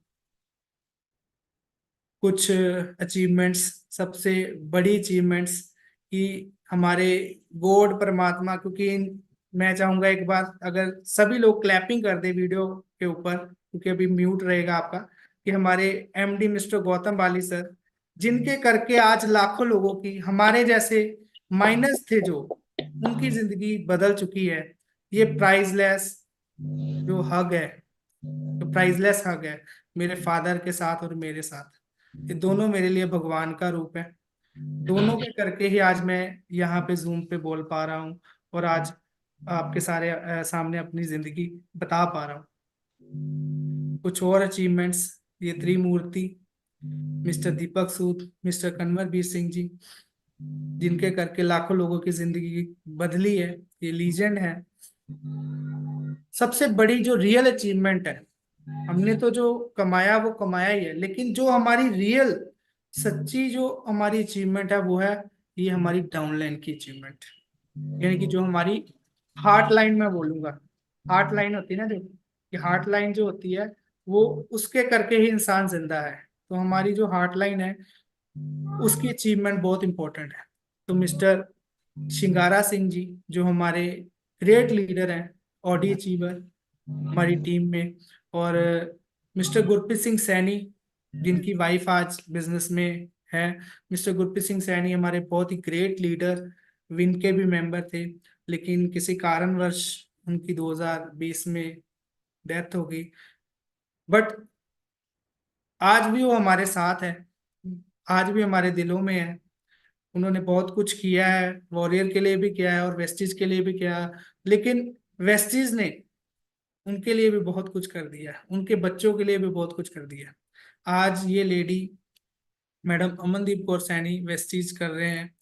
S2: कुछ अचीवमेंट्स, सबसे बड़ी अचीवमेंट्स कि हमारे गॉड परमात्मा, क्योंकि मैं चाहूंगा एक बार अगर सभी लोग क्लैपिंग कर दे वीडियो के ऊपर, क्योंकि अभी म्यूट रहेगा आपका, कि हमारे एमडी मिस्टर गौतम बाली सर, जिनके करके आज लाखों लोगों की, हमारे जैसे माइनस थे जो, उनकी जिंदगी बदल चुकी है। ये प्राइजलेस जो हग है, जो प्राइजलेस हग है मेरे फादर के साथ और मेरे साथ, ये दोनों मेरे लिए भगवान का रूप है। दोनों के करके ही आज मैं यहाँ पे जूम पे बोल पा रहा हूँ, और आज आपके सारे सामने अपनी जिंदगी बता पा रहा हूँ। कुछ और अचीवमेंट्स, ये त्रिमूर्ति, मिस्टर दीपक सूद, मिस्टर कन्वरवीर सिंह जी, जिनके करके लाखों लोगों की जिंदगी बदली है, ये लीजेंड है। सबसे बड़ी जो रियल अचीवमेंट है, हमने तो जो कमाया वो कमाया ही है, लेकिन जो हमारी रियल सच्ची जो हमारी अचीवमेंट है वो है ये हमारी डाउनलाइन की अचीवमेंट। यानी कि जो हमारी हार्ट लाइन में बोलूंगा, हार्ट लाइन होती है ना जो, कि हार्ट लाइन जो होती है वो, उसके करके ही इंसान जिंदा है। तो हमारी जो हार्ट लाइन है उसकी अचीवमेंट बहुत इंपॉर्टेंट है। तो मिस्टर शिंगारा सिंह जी जो हमारे ग्रेट लीडर हैं, ऑडी अचीवर हमारी टीम में, और मिस्टर गुरप्रीत सिंह सैनी जिनकी वाइफ आज बिजनेस में है। मिस्टर गुरप्रीत सिंह सैनी हमारे बहुत ही ग्रेट लीडर, विन के भी मेंबर थे, लेकिन किसी कारणवश उनकी 2020 में डेथ हो गई। बट आज भी वो हमारे साथ है, आज भी हमारे दिलों में है। उन्होंने बहुत कुछ किया है, वॉरियर के लिए भी किया है और वेस्टिज के लिए भी किया है, लेकिन वेस्टिज ने उनके लिए भी बहुत कुछ कर दिया, उनके बच्चों के लिए भी बहुत कुछ कर दिया। आज ये lady madam Amandeep Kaur Saini Vestige कर रहे हैं,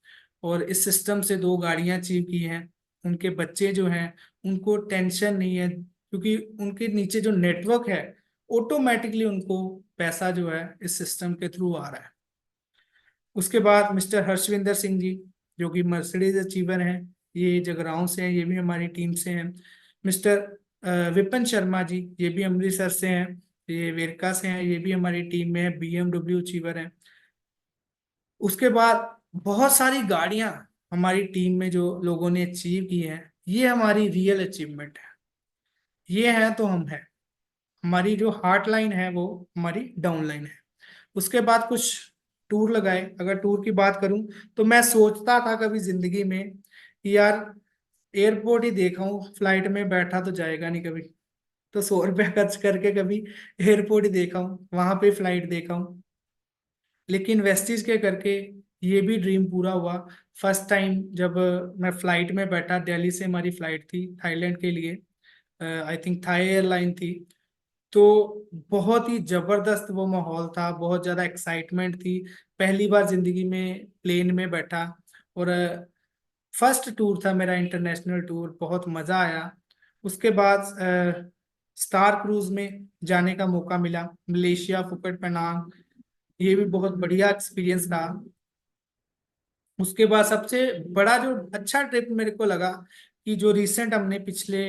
S2: और इस सिस्टम से 2 गाड़ियां अचीव की हैं। उनके बच्चे जो हैं उनको टेंशन नहीं है, क्योंकि उनके नीचे जो नेटवर्क है ऑटोमेटिकली उनको पैसा जो है इस सिस्टम के थ्रू आ रहा है। उसके बाद मिस्टर हर्षविंदर सिंह जी, जो कि मर्सिडीज अचीवर हैं, ये जगरांव से हैं, ये भी हमारी टीम से हैं। मिस्टर विपिन शर्मा जी, ये भी अमृतसर से हैं, ये वेरका से हैं, ये भी हमारी टीम में है, BMW अचीवर हैं। उसके बाद बहुत सारी गाड़ियां हमारी टीम में जो लोगों ने अचीव की हैं, ये हमारी रियल अचीवमेंट है। ये है तो हम हैं। हमारी जो हार्ट लाइन है वो हमारी डाउन लाइन है। उसके बाद कुछ टूर लगाए। अगर टूर की बात करूं तो मैं सोचता था कभी जिंदगी में कि यार एयरपोर्ट ही देखा हूँ, फ्लाइट में बैठा तो जाएगा नहीं कभी, तो 100 रुपया खर्च करके कभी एयरपोर्ट ही देखा हूँ, वहां पे फ्लाइट देखा हूँ। लेकिन वेस्टिज के करके ये भी ड्रीम पूरा हुआ। फर्स्ट टाइम जब मैं फ्लाइट में बैठा, दिल्ली से हमारी फ्लाइट थी थाईलैंड के लिए, आई थिंक थाई एयरलाइन थी। तो बहुत ही जबरदस्त वो माहौल था, बहुत ज्यादा एक्साइटमेंट थी। पहली बार जिंदगी में प्लेन में बैठा, और फर्स्ट टूर था मेरा इंटरनेशनल टूर, बहुत मजा आया। उसके बाद स्टार क्रूज में जाने का मौका मिला, मलेशिया फुकेट पेनांग, ये भी बहुत बढ़िया एक्सपीरियंस रहा। उसके बाद सबसे बड़ा जो अच्छा ट्रिप मेरे को लगा कि जो रिसेंट हमने पिछले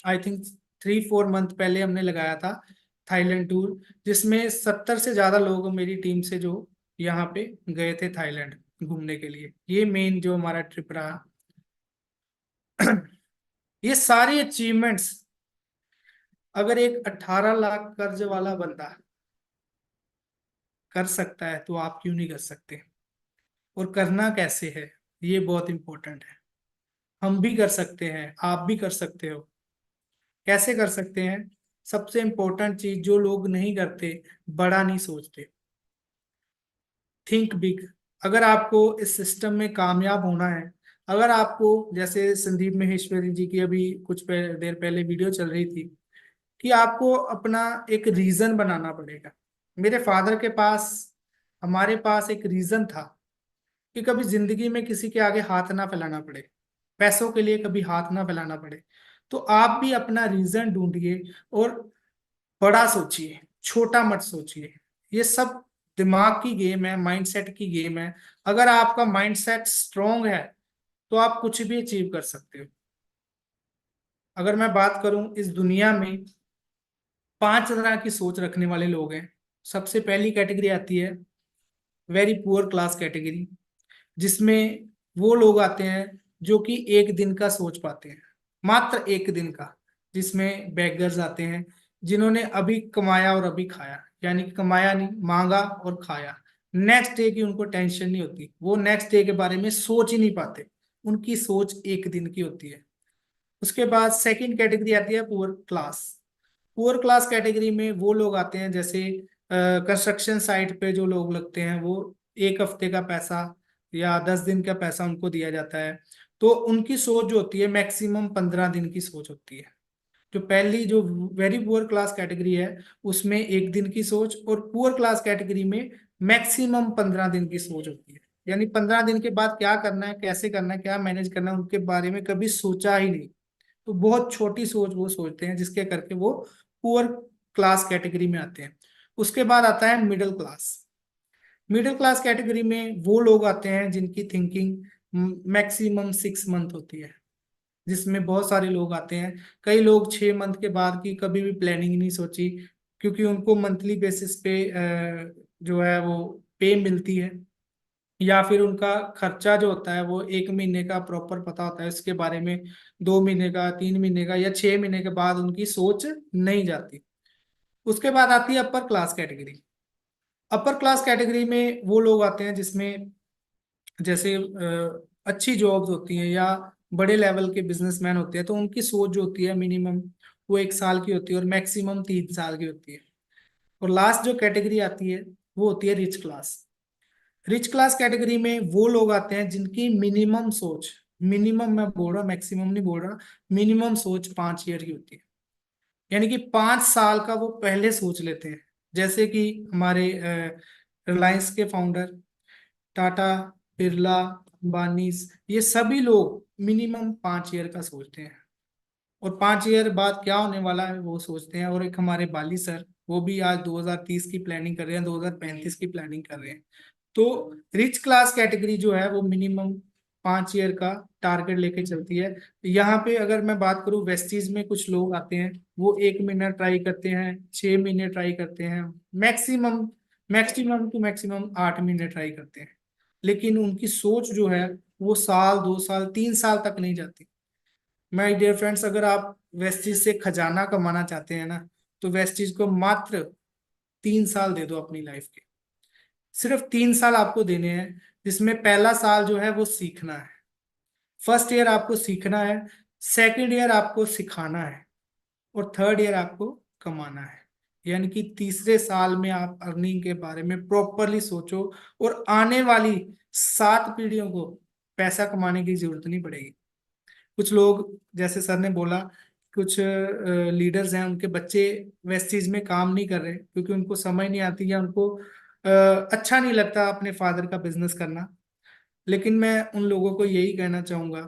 S2: आई थिंक 3-4 मंथ पहले हमने लगाया था थाईलैंड टूर, जिसमें 70 से ज्यादा लोग मेरी टीम से जो यहाँ पे गए थे थाईलैंड घूमने के लिए। ये मेन जो हमारा ट्रिप रहा। ये सारी अचीवमेंट्स अगर एक 18 लाख कर्ज वाला बंदा कर सकता है तो आप क्यों नहीं कर सकते? और करना कैसे है, ये बहुत इंपॉर्टेंट है। हम भी कर सकते हैं, आप भी कर सकते हो। कैसे कर सकते हैं? सबसे इंपॉर्टेंट चीज जो लोग नहीं करते, बड़ा नहीं सोचते। Think big. अगर आपको इस सिस्टम में कामयाब होना है, अगर आपको, जैसे संदीप माहेश्वरी जी की अभी कुछ देर पहले वीडियो चल रही थी, कि आपको अपना एक रीजन बनाना पड़ेगा। मेरे फादर के पास, हमारे पास एक रीजन था कि कभी जिंदगी में किसी के आगे हाथ ना फैलाना पड़े, पैसों के लिए कभी हाथ ना फैलाना पड़े। तो आप भी अपना रीजन ढूंढिए और बड़ा सोचिए, छोटा मत सोचिए। ये सब दिमाग की गेम है, माइंडसेट की गेम है। अगर आपका माइंडसेट स्ट्रोंग है तो आप कुछ भी अचीव कर सकते हो। अगर मैं बात करूं, इस दुनिया में 5 तरह की सोच रखने वाले लोग हैं। सबसे पहली कैटेगरी आती है वेरी पुअर क्लास कैटेगरी, जिसमें वो लोग आते हैं जो कि एक दिन का सोच पाते हैं, मात्र एक दिन का। जिसमें बेगर्स आते हैं, जिन्होंने अभी कमाया और अभी खाया, यानी कि कमाया नहीं, मांगा और खाया। नेक्स्ट डे की उनको टेंशन नहीं होती, वो नेक्स्ट डे के बारे में सोच ही नहीं पाते। उनकी सोच एक दिन की होती है। उसके बाद सेकंड कैटेगरी आती है poor class. Poor class category में वो लोग आते हैं, जैसे कंस्ट्रक्शन साइट पे जो लोग लगते हैं, वो एक हफ्ते का पैसा या 10 दिन का पैसा उनको दिया जाता है। तो उनकी सोच जो होती है मैक्सिमम 15 दिन की सोच होती है। जो पहली जो वेरी पुअर क्लास कैटेगरी है, उसमें एक दिन की सोच, और पुअर क्लास कैटेगरी में मैक्सिमम 15 दिन की सोच होती है। यानी 15 दिन के बाद क्या करना है, कैसे करना है, क्या मैनेज करना है, उनके बारे में कभी सोचा ही नहीं। तो बहुत छोटी सोच वो सोचते हैं, जिसके करके वो पुअर क्लास कैटेगरी में आते हैं। उसके बाद आता है middle class. Middle class category में वो लोग आते हैं जिनकी थिंकिंग मैक्सिमम 6 मंथ होती है, जिसमें बहुत सारे लोग आते हैं। कई लोग 6 मंथ के बाद की कभी भी प्लानिंग नहीं सोची, क्योंकि उनको मंथली बेसिस पे जो है वो पे मिलती है, या फिर उनका खर्चा जो होता है वो 1 महीने का प्रॉपर पता होता है, इसके बारे में 2 महीने का, 3 महीने का या 6 महीने के बाद उनकी सोच नहीं जाती। उसके बाद आती है upper class category. Upper class category में वो लोग आते हैं जिसमें जैसे अच्छी जॉब्स होती हैं या बड़े लेवल के बिजनेसमैन होते हैं, तो उनकी सोच जो होती है मिनिमम वो 1 साल की होती है और मैक्सिमम 3 साल की होती है। और लास्ट जो कैटेगरी आती है वो होती है rich class. Rich class category में वो लोग आते हैं जिनकी मिनिमम सोच, मिनिमम मैं बोल रहा, मैक्सिमम नहीं बोल रहा, मिनिमम सोच 5 ईयर की होती है। यानी कि 5 साल का वो पहले सोच लेते हैं। जैसे कि हमारे रिलायंस के फाउंडर टाटा, बिरला, अंबानीज, ये सभी लोग मिनिमम 5 ईयर का सोचते हैं, और 5 ईयर बाद क्या होने वाला है वो सोचते हैं। और एक हमारे बाली सर, वो भी आज 2030 की प्लानिंग कर रहे हैं, 2035 की प्लानिंग कर रहे हैं। तो रिच क्लास कैटेगरी जो है वो मिनिमम 5 ईयर का टारगेट लेके चलती है। यहाँ पे अगर मैं बात करूँ, वेस्टीज में कुछ लोग आते हैं, वो 1 महीना ट्राई करते हैं, 6 महीने ट्राई करते हैं, मैक्सिमम मैक्सिमम टू मैक्सिमम 8 महीने ट्राई करते हैं, लेकिन उनकी सोच जो है वो साल, 2 साल, 3 साल तक नहीं जाती। माय डियर फ्रेंड्स, अगर आप वेस्टीज से खजाना कमाना चाहते हैं ना, तो वेस्टीज को मात्र 3 साल दे दो अपनी लाइफ के। सिर्फ 3 साल आपको देने हैं, जिसमें पहला साल जो है वो सीखना है। फर्स्ट ईयर आपको सीखना है, सेकंड ईयर आपको सिखाना है, और थर्ड ईयर आपको कमाना है। यानी कि तीसरे साल में आप अर्निंग के बारे में प्रॉपरली सोचो, और आने वाली 7 पीढ़ियों को पैसा कमाने की जरूरत नहीं पड़ेगी। कुछ लोग, जैसे सर ने बोला, कुछ लीडर्स हैं, उनके बच्चे वेस्टीज में काम नहीं कर रहे क्योंकि उनको समझ नहीं आती, या उनको अच्छा नहीं लगता अपने फादर का बिजनेस करना। लेकिन मैं उन लोगों को यही कहना चाहूंगा,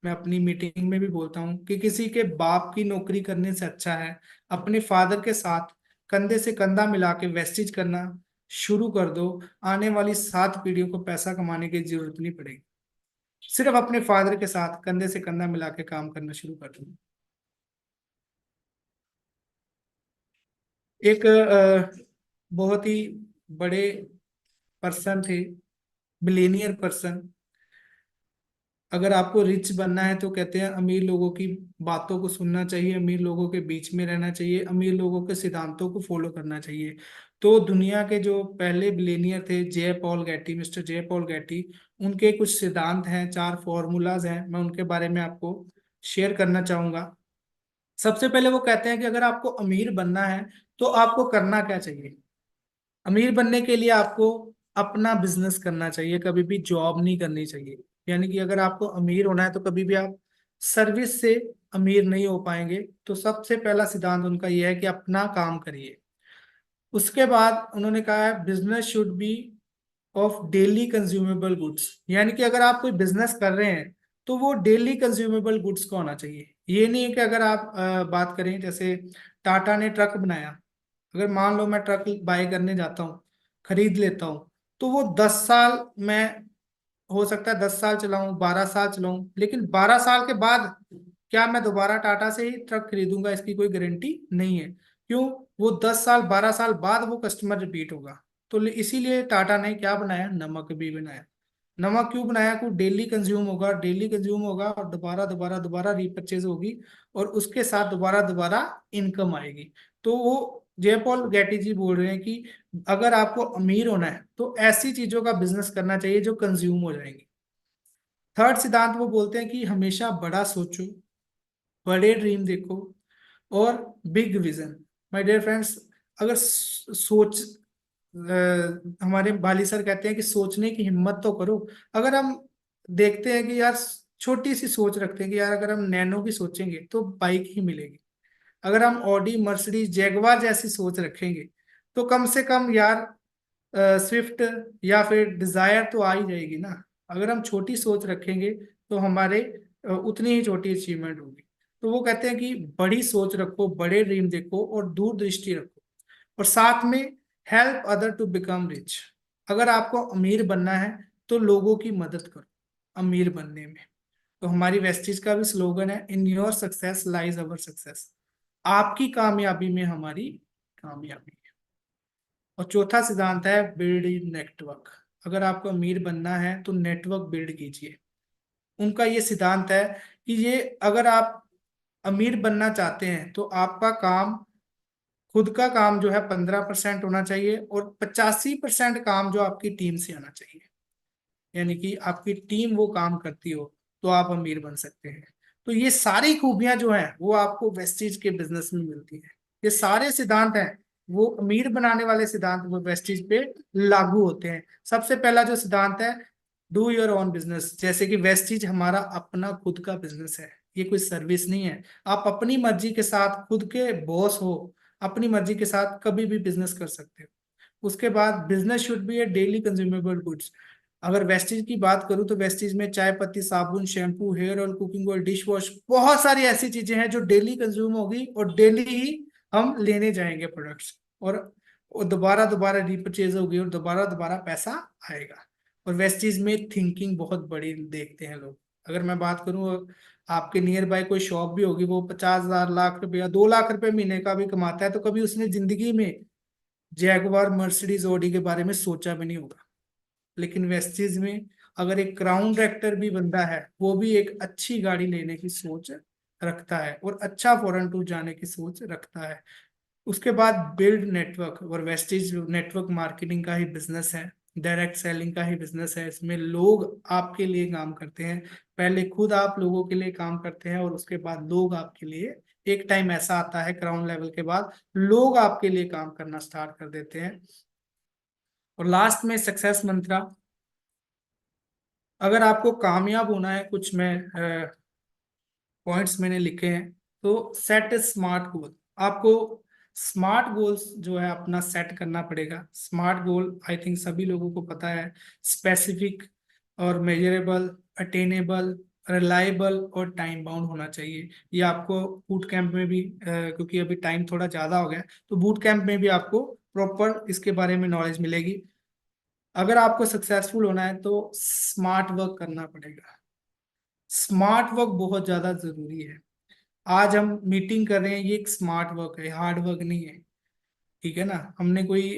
S2: मैं अपनी मीटिंग में भी बोलता हूँ कि किसी के बाप की नौकरी करने से अच्छा है अपने फादर के साथ कंधे से कंधा मिला के वेस्टेज करना शुरू कर दो। आने वाली 7 पीढ़ियों को पैसा कमाने की जरूरत नहीं पड़ेगी, सिर्फ अपने फादर के साथ कंधे से कंधा मिला के काम करना शुरू कर दो। एक बहुत ही बड़े पर्सन थे, बिलेनियर पर्सन। अगर आपको रिच बनना है तो कहते हैं अमीर लोगों की बातों को सुनना चाहिए, अमीर लोगों के बीच में रहना चाहिए, अमीर लोगों के सिद्धांतों को फॉलो करना चाहिए। तो दुनिया के जो पहले बिलेनियर थे, जे पॉल गैटी, मिस्टर जे पॉल गैटी, उनके कुछ सिद्धांत हैं, 4 फॉर्मूलाज हैं, मैं उनके बारे में आपको शेयर करना चाहूंगा। सबसे पहले वो कहते हैं कि अगर आपको अमीर बनना है तो आपको करना क्या चाहिए। अमीर बनने के लिए आपको अपना बिजनेस करना चाहिए, कभी भी जॉब नहीं करनी चाहिए। यानी कि अगर आपको अमीर होना है तो कभी भी आप सर्विस से अमीर नहीं हो पाएंगे। तो सबसे पहला सिद्धांत उनका यह है कि अपना काम करिए। उसके बाद उन्होंने कहा है business should B of daily consumable goods. यानी कि अगर आप कोई बिजनेस कर रहे हैं तो वो डेली कंज्यूमेबल गुड्स का होना चाहिए। ये नहीं है कि अगर आप बात करें, जैसे टाटा ने ट्रक बनाया, अगर मान लो मैं ट्रक बाय करने जाता हूँ, खरीद लेता हूँ, तो वो 10 साल मैं, हो सकता है 10 साल चलाऊं, 12 साल चलाऊं, लेकिन 12 साल के बाद क्या मैं दोबारा टाटा से ही ट्रक खरीदूंगा, इसकी कोई गारंटी नहीं है। क्यों? वो 10 साल, 12 साल बाद वो कस्टमर रिपीट होगा। तो इसीलिए टाटा ने क्या बनाया, नमक भी बनाया। नमक क्यों बनाया? को डेली कंज्यूम होगा, डेली कंज्यूम होगा, और दोबारा दोबारा दोबारा रीपर्चेज होगी, और उसके साथ दोबारा दोबारा इनकम आएगी। तो वो जयपॉल गैटी जी बोल रहे हैं कि अगर आपको अमीर होना है तो ऐसी चीजों का बिजनेस करना चाहिए जो कंज्यूम हो जाएंगी। थर्ड सिद्धांत वो बोलते हैं कि हमेशा बड़ा सोचो, बड़े ड्रीम देखो, और big vision. My dear friends, अगर सोच हमारे बाली सर कहते हैं कि सोचने की हिम्मत तो करो। अगर हम देखते हैं कि यार, छोटी सी सोच रखते हैं कि यार अगर हम नैनो की सोचेंगे तो बाइक ही मिलेगी, अगर हम ऑडी, मर्सिडीज, जैगवार जैसी सोच रखेंगे तो कम से कम यार स्विफ्ट या फिर डिजायर तो आ ही जाएगी ना। अगर हम छोटी सोच रखेंगे तो हमारे उतनी ही छोटी अचीवमेंट होगी। तो वो कहते हैं कि बड़ी सोच रखो, बड़े ड्रीम देखो, और दूरदृष्टि रखो, और साथ में help other to become rich. अगर आपको अमीर बनना है तो लोगों की मदद करो अमीर बनने में। तो हमारी वेस्टीज का भी स्लोगन है, in your success lies our success. आपकी कामयाबी में हमारी कामयाबी है। और चौथा सिद्धांत है बिल्ड नेटवर्क। अगर आपको अमीर बनना है तो नेटवर्क बिल्ड कीजिए। उनका ये सिद्धांत है कि ये, अगर आप अमीर बनना चाहते हैं तो आपका काम, खुद का काम जो है 15% होना चाहिए, और 85% काम जो आपकी टीम से आना चाहिए। यानी कि आपकी टीम वो काम करती हो तो आप अमीर बन सकते हैं। तो ये सारी खूबियां जो हैं वो आपको वेस्टीज के बिजनेस में मिलती है। ये सारे सिद्धांत हैं, वो अमीर बनाने वाले सिद्धांत वो वेस्टीज पे लागू होते हैं। सबसे पहला जो सिद्धांत है, डू योर ओन बिजनेस। जैसे कि वेस्टीज हमारा अपना खुद का बिजनेस है, ये कोई सर्विस नहीं है। आप अपनी मर्जी के साथ खुद के बॉस हो, अपनी मर्जी के साथ कभी भी बिजनेस कर सकते हो। उसके बाद business should be a daily consumable goods. अगर वेस्टीज की बात करूं तो वेस्टीज में चाय पत्ती, साबुन, shampoo, hair oil, cooking oil, dish wash, बहुत सारी ऐसी चीजें हैं जो डेली कंज्यूम होगी और डेली ही हम लेने जाएंगे प्रोडक्ट्स। और और दोबारा दोबारा रीपरचेज होगी और दोबारा दोबारा पैसा आएगा। और वेस्टीज में थिंकिंग बहुत बड़ी देखते हैं लोग। अगर मैं बात करूं, आपके नियर बाय कोई शॉप भी होगी, वो 50,000 लाख रुपया 2 लाख रुपए महीने का भी कमाता है, तो कभी उसने जिंदगी में जैगवार मर्सिडीज ऑडी के बारे में सोचा भी नहीं होगा। लेकिन वेस्टीज में अगर एक क्राउन रेक्टर भी बंदा है, वो भी एक अच्छी गाड़ी लेने की सोच रखता है और अच्छा फॉरेन टूर जाने की सोच रखता है। उसके बाद बिल्ड नेटवर्क, और वेस्टीज नेटवर्क मार्केटिंग का ही बिजनेस है, डायरेक्ट सेलिंग का ही बिजनेस है। इसमें लोग आपके लिए काम करते हैं, पहले खुद आप लोगों के लिए काम करते हैं और उसके बाद लोग आपके लिए, एक टाइम ऐसा आता है क्राउन लेवल के बाद लोग आपके लिए काम करना स्टार्ट कर देते हैं। और लास्ट में सक्सेस मंत्रा, अगर आपको कामयाब होना है, कुछ मैं पॉइंट्स मैंने लिखे हैं। तो सेट स्मार्ट गोल, आपको स्मार्ट गोल्स जो है अपना सेट करना पड़ेगा। स्मार्ट गोल आई थिंक सभी लोगों को पता है, स्पेसिफिक और मेजरेबल, अटेनेबल, रिलायबल और टाइम बाउंड होना चाहिए। ये आपको बूट कैंप में भी क्योंकि अभी टाइम थोड़ा ज़्यादा हो गया, तो बूट कैंप में भी आपको प्रॉपर इसके बारे में नॉलेज मिलेगी। अगर आपको सक्सेसफुल होना है तो स्मार्ट वर्क करना पड़ेगा। स्मार्ट वर्क बहुत ज़्यादा ज़रूरी है। आज हम मीटिंग कर रहे हैं, ये एक स्मार्ट वर्क है, हार्ड वर्क नहीं है। ठीक है ना। हमने कोई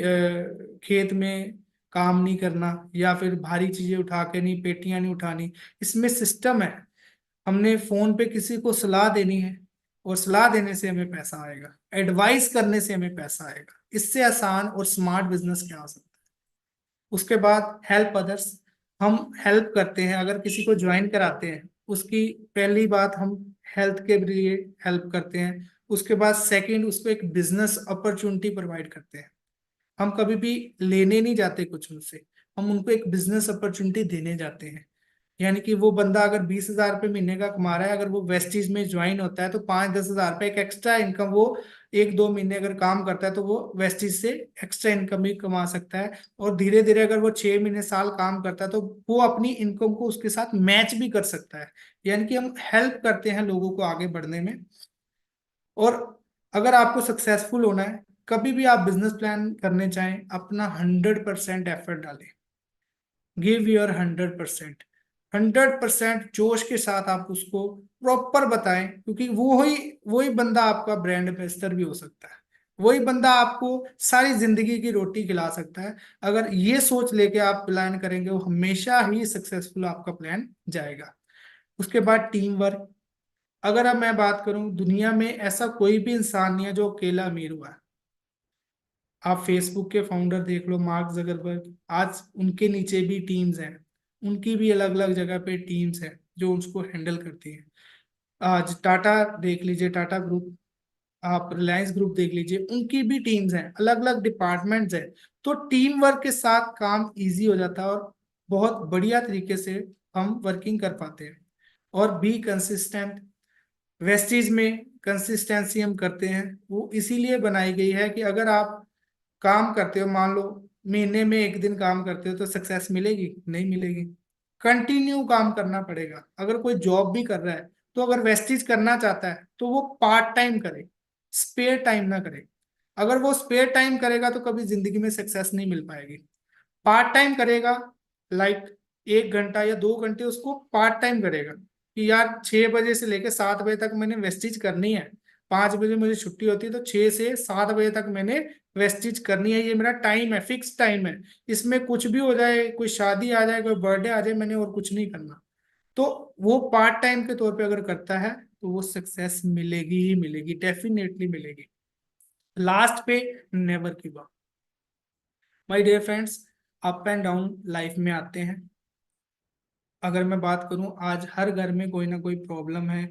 S2: खेत में काम नहीं करना, या फिर भारी चीजें उठा के नहीं, पेटियां नहीं उठानी, इसमें सिस्टम है। हमने फोन पे किसी को सलाह देनी है, और सलाह देने से हमें पैसा आएगा, एडवाइस करने से हमें पैसा आएगा। इससे आसान और स्मार्ट बिजनेस क्या हो सकता है। उसके बाद हेल्प अदर्स, हम हेल्प करते हैं, अगर किसी को ज्वाइन कराते हैं, उसकी पहली बात हम हेल्थ के लिए हेल्प करते हैं। उसके बाद सेकंड, उसको एक बिजनेस अपॉर्चुनिटी प्रोवाइड करते हैं। हम कभी भी लेने नहीं जाते कुछ उनसे, हम उनको एक बिजनेस अपॉर्चुनिटी देने जाते हैं। यानी कि वो बंदा अगर 20,000 रुपये महीने का कमा रहा है, अगर वो वेस्टीज में ज्वाइन होता है तो 5-10 हज़ार रुपये एक एक्स्ट्रा इनकम वो 1-2 महीने अगर काम करता है तो वो वेस्टीज से एक्स्ट्रा इनकम भी कमा सकता है। और धीरे धीरे अगर वो 6 महीने साल काम करता है तो वो अपनी इनकम को उसके साथ मैच भी कर सकता है। यानी कि हम हेल्प करते हैं लोगों को आगे बढ़ने में। और अगर आपको सक्सेसफुल होना है, कभी भी आप बिजनेस प्लान करने चाहें, अपना 100% एफर्ट डालें। गिव योर 100%, 100% जोश के साथ आप उसको प्रॉपर बताएं, क्योंकि वो ही वही बंदा आपका ब्रांड एम्बेसडर भी हो सकता है। वही बंदा आपको सारी जिंदगी की रोटी खिला सकता है। अगर ये सोच लेके आप प्लान करेंगे, वो हमेशा ही सक्सेसफुल आपका प्लान जाएगा। उसके बाद टीम वर्क, अगर अब मैं बात करूं, दुनिया में ऐसा कोई भी इंसान नहीं है जो अकेला अमीर हुआ है। आप फेसबुक के फाउंडर देख लो, मार्क जगरबर्ग, आज उनके नीचे भी टीम्स हैं, उनकी भी अलग अलग जगह पे टीम्स हैं जो उसको हैंडल करती हैं। आज टाटा देख लीजिए, टाटा ग्रुप, आप रिलायंस ग्रुप देख लीजिए, उनकी भी टीम्स हैं, अलग अलग डिपार्टमेंट्स हैं। तो टीम वर्क के साथ काम इजी हो जाता है और बहुत बढ़िया तरीके से हम वर्किंग कर पाते हैं। और बी कंसिस्टेंट, वेस्टीज में कंसिस्टेंसी हम करते हैं, वो इसीलिए बनाई गई है कि अगर आप काम करते हो, मान लो महीने में एक दिन काम करते हो, तो सक्सेस मिलेगी? नहीं मिलेगी। कंटिन्यू काम करना पड़ेगा। अगर कोई जॉब भी कर रहा है, तो अगर वेस्टीज करना चाहता है तो वो पार्ट टाइम करे, स्पेयर टाइम ना करे। अगर वो स्पेयर टाइम करेगा तो कभी जिंदगी में सक्सेस नहीं मिल पाएगी। पार्ट टाइम करेगा, लाइक 1 घंटा या 2 घंटे उसको पार्ट टाइम करेगा, कि यार 6 बजे से लेकर 7 बजे तक मैंने वेस्टिज करनी है, 5 बजे मुझे छुट्टी होती है, तो 6 से 7 बजे तक मैंने वेस्टिज करनी है, ये मेरा टाइम है, फिक्स टाइम है। इसमें कुछ भी हो जाए, कोई शादी आ जाए, कोई बर्थडे आ जाए, मैंने और कुछ नहीं करना। तो वो पार्ट टाइम के तौर पे अगर करता है तो वो सक्सेस मिलेगी ही मिलेगी, डेफिनेटली मिलेगी। लास्ट पे, never give up. My dear friends, up and down life में आते हैं। अगर मैं बात करूं, आज हर घर में कोई ना कोई प्रॉब्लम है,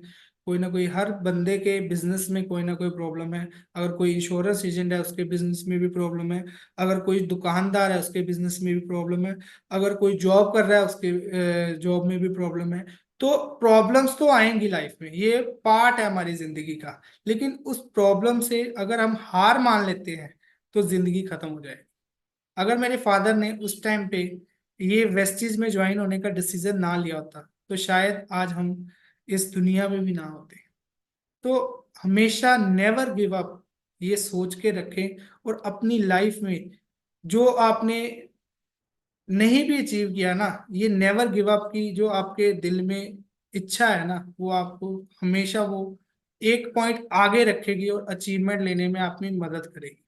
S2: कोई ना कोई, हर बंदे के बिजनेस में कोई ना कोई प्रॉब्लम है। अगर कोई इंश्योरेंस एजेंट है, उसके बिजनेस में भी प्रॉब्लम है। अगर कोई दुकानदार है, उसके बिजनेस में भी प्रॉब्लम है। अगर कोई जॉब कर रहा है, उसके जॉब में भी प्रॉब्लम है। तो प्रॉब्लम्स तो आएंगी लाइफ में, ये पार्ट है हमारी जिंदगी का। लेकिन उस प्रॉब्लम से अगर हम हार मान लेते हैं तो जिंदगी खत्म हो जाएगी। अगर मेरे फादर ने उस टाइम पे ये वेस्टीज में ज्वाइन होने का डिसीजन ना लिया होता, तो शायद आज हम इस दुनिया में भी ना होते। तो हमेशा नेवर गिव अप, ये सोच के रखें, और अपनी लाइफ में जो आपने नहीं भी अचीव किया ना, ये नेवर गिव अप की जो आपके दिल में इच्छा है ना, वो आपको हमेशा वो एक पॉइंट आगे रखेगी और अचीवमेंट लेने में आपकी मदद करेगी।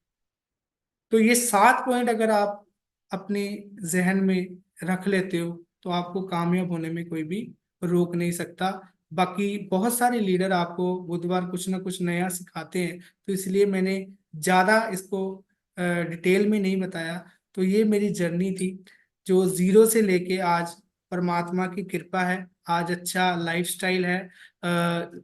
S2: तो ये 7 पॉइंट अगर आप अपने जहन में रख लेते हो, तो आपको कामयाब होने में कोई भी रोक नहीं सकता। बाकी बहुत सारे लीडर आपको बुधवार कुछ ना कुछ नया सिखाते हैं, तो इसलिए मैंने ज़्यादा इसको डिटेल में नहीं बताया। तो ये मेरी जर्नी थी, जो जीरो से लेके आज परमात्मा की कृपा है, आज अच्छा लाइफस्टाइल है।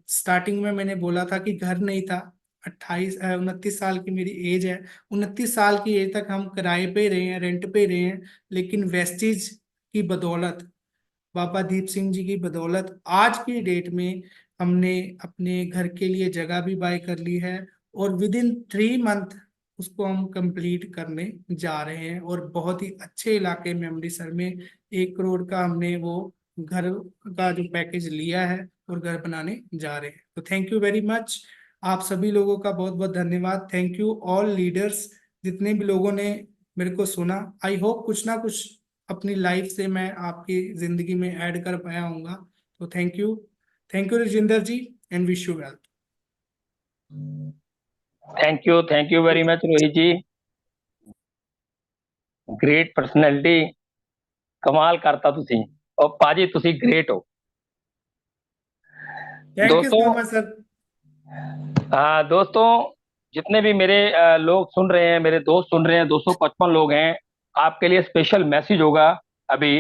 S2: स्टार्टिंग में मैंने बोला था कि घर नहीं था, 29 साल की मेरी एज है। 29 साल की एज तक हम किराए पे रहे हैं, रेंट पे रहे हैं, लेकिन वेस्टीज की बदौलत, बाबा दीप सिंह जी की बदौलत आज की डेट में हमने अपने घर के लिए जगह भी बाय कर ली है, और विद इन 3 मंथ उसको हम कंप्लीट करने जा रहे हैं, और बहुत ही अच्छे इलाके में अमृतसर में 1 करोड़ का हमने वो घर का जो पैकेज लिया है और घर बनाने जा रहे हैं। तो थैंक यू वेरी मच, आप सभी लोगों का बहुत बहुत धन्यवाद। थैंक यू ऑल लीडर्स, जितने भी लोगों ने मेरे को सुना। आई होप कुछ ना कुछ अपनी लाइफ से मैं आपकी जिंदगी में ऐड कर पाया हूँगा। तो thank you Rajendra ji, and wish you well.
S1: Thank you very much Rohit ji. Great personality, कमाल करता तुसी, और पाजी तुसी ग्रेट हो।
S2: थैंक यू सो
S1: दोस्तों,
S2: मच सर।
S1: दोस्तों, जितने भी मेरे लोग सुन रहे हैं, मेरे दोस्त सुन रहे हैं, 255 लोग हैं, आपके लिए स्पेशल मैसेज होगा अभी।